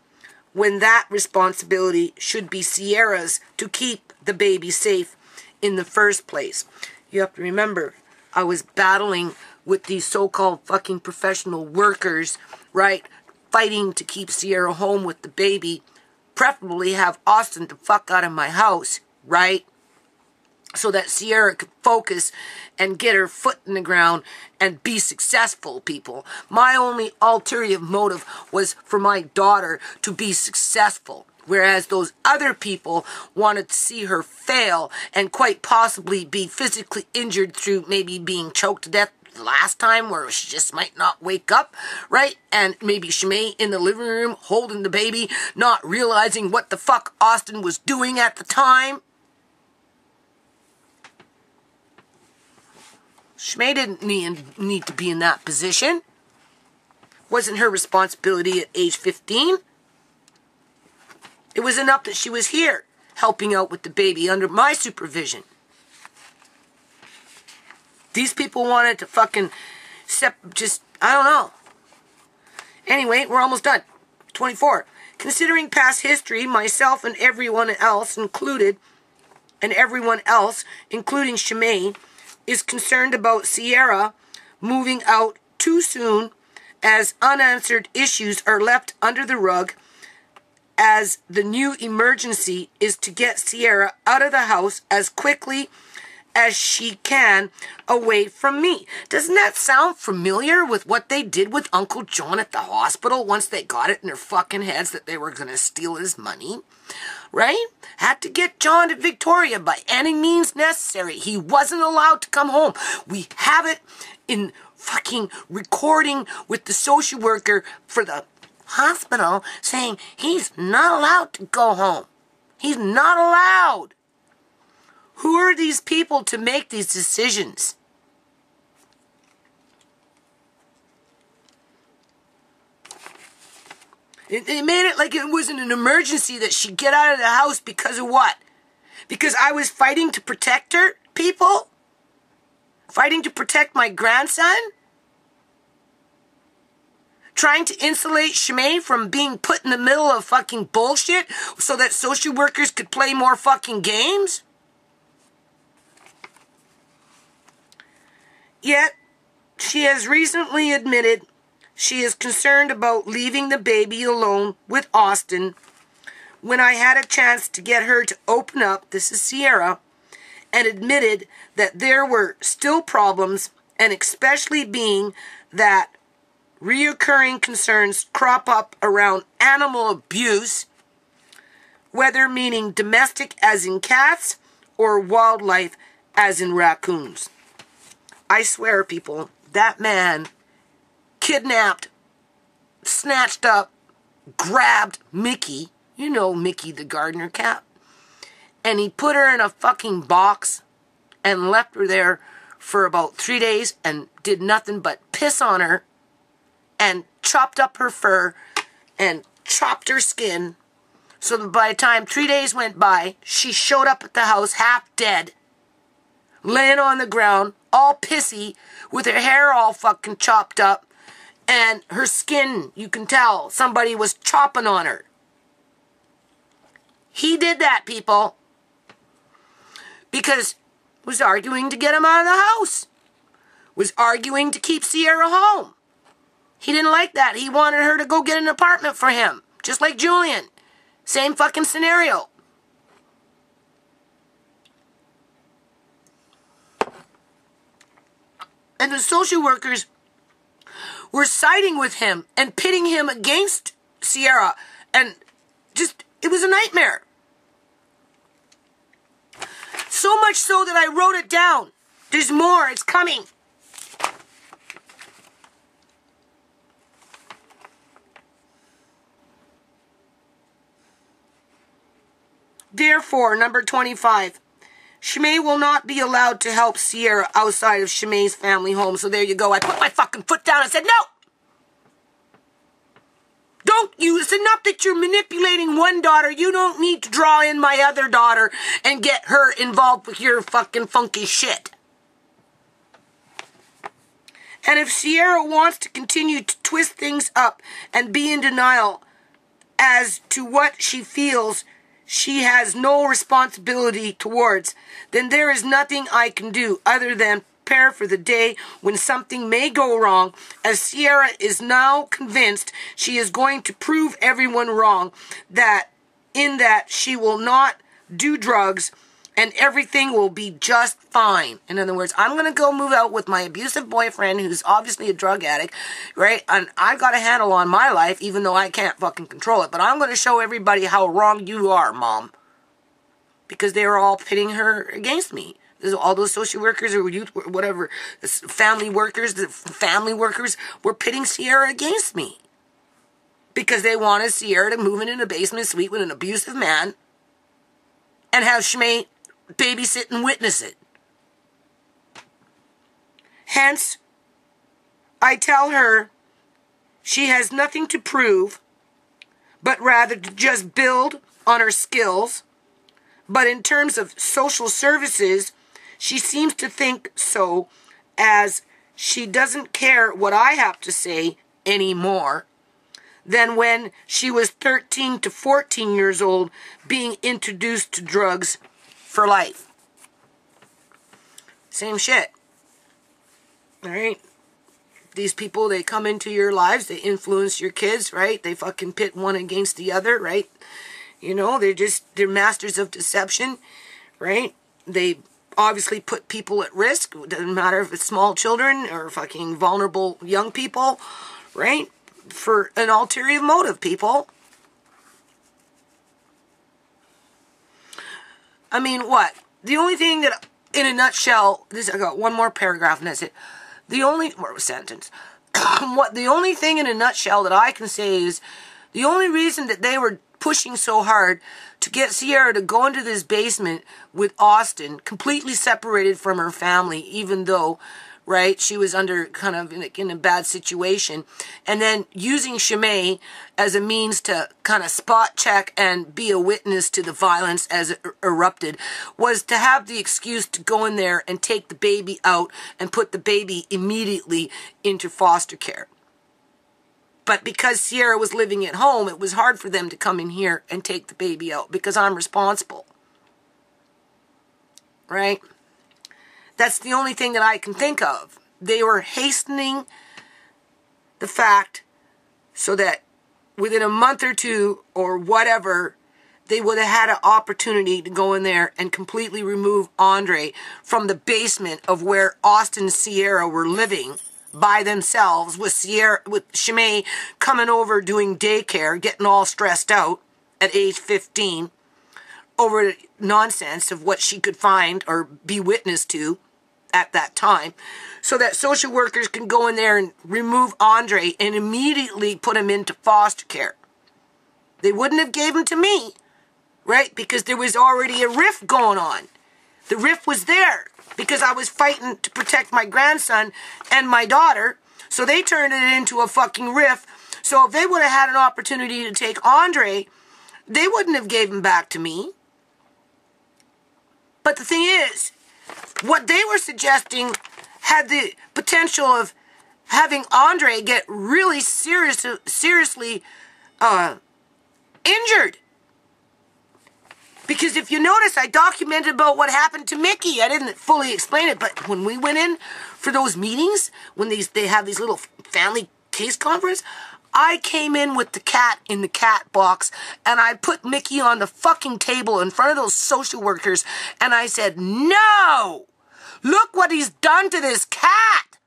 when that responsibility should be Ciera's to keep the baby safe in the first place. You have to remember, I was battling with these so-called fucking professional workers, right, fighting to keep Ciera home with the baby, preferably have Austin the fuck out of my house, right? So that Ciera could focus and get her foot in the ground and be successful, people. My only ulterior motive was for my daughter to be successful, whereas those other people wanted to see her fail and quite possibly be physically injured through maybe being choked to death the last time, where she just might not wake up, right? And maybe Shimei in the living room holding the baby, not realizing what the fuck Austin was doing at the time. Shimei didn't need to be in that position. Wasn't her responsibility at age 15. It was enough that she was here, helping out with the baby under my supervision. These people wanted to fucking I don't know. Anyway, we're almost done. 24. Considering past history, myself and everyone else, including Shimei, is concerned about Ciera moving out too soon, as unanswered issues are left under the rug, as the new emergency is to get Ciera out of the house as quickly as she can away from me. Doesn't that sound familiar with what they did with Uncle John at the hospital once they got it in their fucking heads that they were going to steal his money? Right? Had to get John to Victoria by any means necessary. He wasn't allowed to come home. We have it in fucking recording with the social worker for the hospital saying he's not allowed to go home. He's not allowed. Who are these people to make these decisions? They made it like it wasn't an emergency that she'd get out of the house because of what? Because I was fighting to protect her, people? Fighting to protect my grandson? Trying to insulate Shimei from being put in the middle of fucking bullshit so that social workers could play more fucking games? Yet, she has recently admitted she is concerned about leaving the baby alone with Austin. When I had a chance to get her to open up, this is Ciera, and admitted that there were still problems, and especially being that reoccurring concerns crop up around animal abuse, whether meaning domestic as in cats or wildlife as in raccoons. I swear, people, that man kidnapped, snatched up, grabbed Mickey, you know Mickey the gardener cat, and he put her in a fucking box and left her there for about 3 days and did nothing but piss on her and chopped up her fur and chopped her skin, so that by the time 3 days went by, she showed up at the house half dead, laying on the ground, all pissy, with her hair all fucking chopped up, and her skin, you can tell, somebody was chopping on her. He did that, people, because was arguing to get him out of the house. Was arguing to keep Ciera home. He didn't like that. He wanted her to go get an apartment for him, just like Julian. Same fucking scenario. And the social workers were siding with him and pitting him against Ciera. And just, it was a nightmare. So much so that I wrote it down. There's more. It's coming. Therefore, number 25, Shimei will not be allowed to help Ciera outside of Shimei's family home. So there you go. I put my fucking foot down and said, no! Don't you, it's enough that you're manipulating one daughter. You don't need to draw in my other daughter and get her involved with your fucking funky shit. And if Ciera wants to continue to twist things up and be in denial as to what she feels she has no responsibility towards, then there is nothing I can do other than prepare for the day when something may go wrong, as Ciera is now convinced she is going to prove everyone wrong, that she will not do drugs and everything will be just fine. In other words, I'm going to go move out with my abusive boyfriend who's obviously a drug addict, right? And I've got a handle on my life, even though I can't fucking control it. But I'm going to show everybody how wrong you are, Mom. Because they were all pitting her against me. All those social workers or youth, whatever, family workers, the family workers were pitting Ciera against me. Because they wanted Ciera to move in a basement suite with an abusive man and have Shimei babysit and witness it. Hence, I tell her she has nothing to prove, but rather to just build on her skills. But in terms of social services, she seems to think so, as she doesn't care what I have to say anymore than when she was 13 to 14 years old being introduced to drugs for life. Same shit. Alright? These people, they come into your lives, they influence your kids, right? They fucking pit one against the other, right? You know, they're masters of deception, right? They obviously put people at risk. It doesn't matter if it's small children or fucking vulnerable young people, right? For an ulterior motive, people. I mean, what? The only thing that, in a nutshell, I got one more paragraph and that's it. The only sentence. The only thing in a nutshell that I can say is the only reason that they were pushing so hard to get Ciera to go into this basement with Austin, completely separated from her family, even though, right, she was under kind of in a bad situation, and then using Shimei as a means to kind of spot check and be a witness to the violence as it erupted, was to have the excuse to go in there and take the baby out and put the baby immediately into foster care. But because Ciera was living at home, it was hard for them to come in here and take the baby out because I'm responsible. Right? That's the only thing that I can think of. They were hastening the fact so that within a month or two or whatever, they would have had an opportunity to go in there and completely remove Andre from the basement of where Austin and Ciera were living by themselves, with Shimei coming over doing daycare, getting all stressed out at age 15 over nonsense of what she could find or be witness to at that time, so that social workers can go in there and remove Andre and immediately put him into foster care. They wouldn't have gave him to me, right? Because there was already a rift going on. The rift was there because I was fighting to protect my grandson and my daughter, so they turned it into a fucking rift. So if they would have had an opportunity to take Andre, they wouldn't have gave him back to me. But the thing is, what they were suggesting had the potential of having Andre get really seriously injured. Because if you notice, I documented about what happened to Mickey. I didn't fully explain it, but when we went in for those meetings, when they have these little family case conference, I came in with the cat in the cat box, and I put Mickey on the fucking table in front of those social workers, and I said, no! Look what he's done to this cat!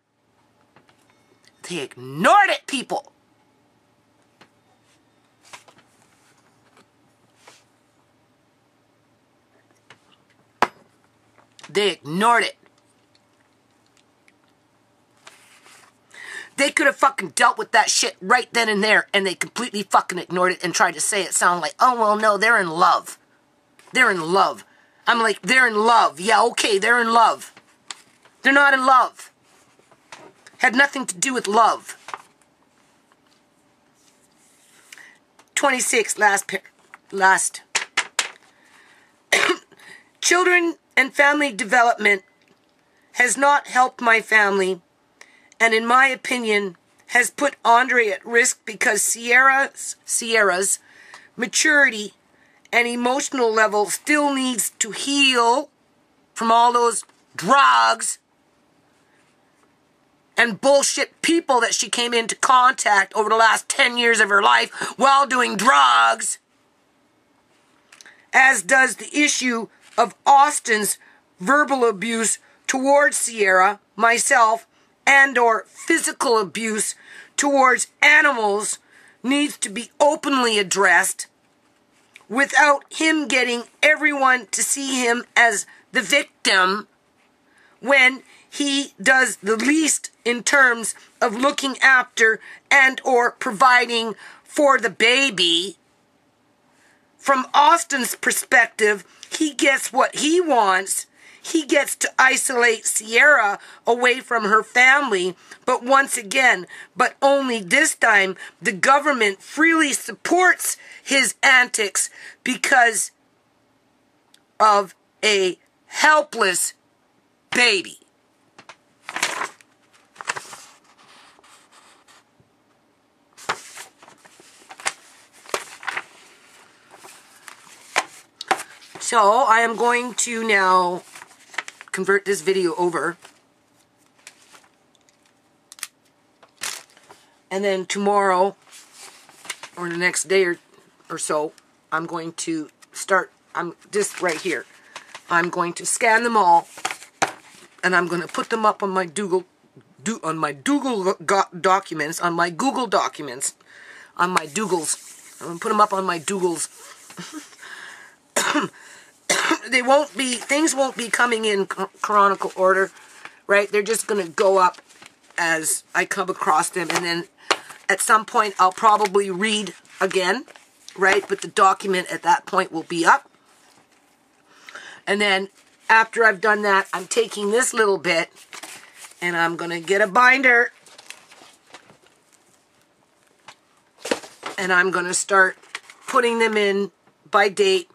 They ignored it, people. They ignored it. They could have fucking dealt with that shit right then and there, and they completely fucking ignored it and tried to say it sound like, oh, well, no, they're in love. they're in love. I'm like, they're in love. Yeah, okay, they're in love. They're not in love. Had nothing to do with love. 26, last. Children and family development has not helped my family, and in my opinion, has put Andre at risk because Ciera's maturity and emotional level still needs to heal from all those drugs and bullshit people that she came into contact over the last 10 years of her life while doing drugs. As does the issue of Austin's verbal abuse towards Ciera, myself, and or physical abuse towards animals needs to be openly addressed without him getting everyone to see him as the victim when he does the least in terms of looking after and or providing for the baby. From Austin's perspective, he gets what he wants. He gets to isolate Ciera away from her family. But once again, but only this time, the government freely supports his antics because of a helpless baby. So I am going to now convert this video over. And then tomorrow, or the next day or so, I'm going to start, this right here. I'm going to scan them all, and I'm going to put them up on my Google documents, on my Google documents, on my Doogles. I'm going to put them up on my Doogles. Things won't be coming in chronological order, right? They're just going to go up as I come across them, and then at some point I'll probably read again, right? But the document at that point will be up. And then after I've done that, I'm taking this little bit and I'm going to get a binder and I'm going to start putting them in by date.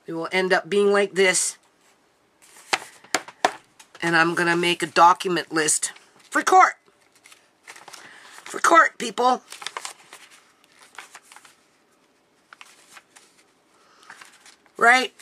It will end up being like this. And I'm going to make a document list for court. For court, people. Right?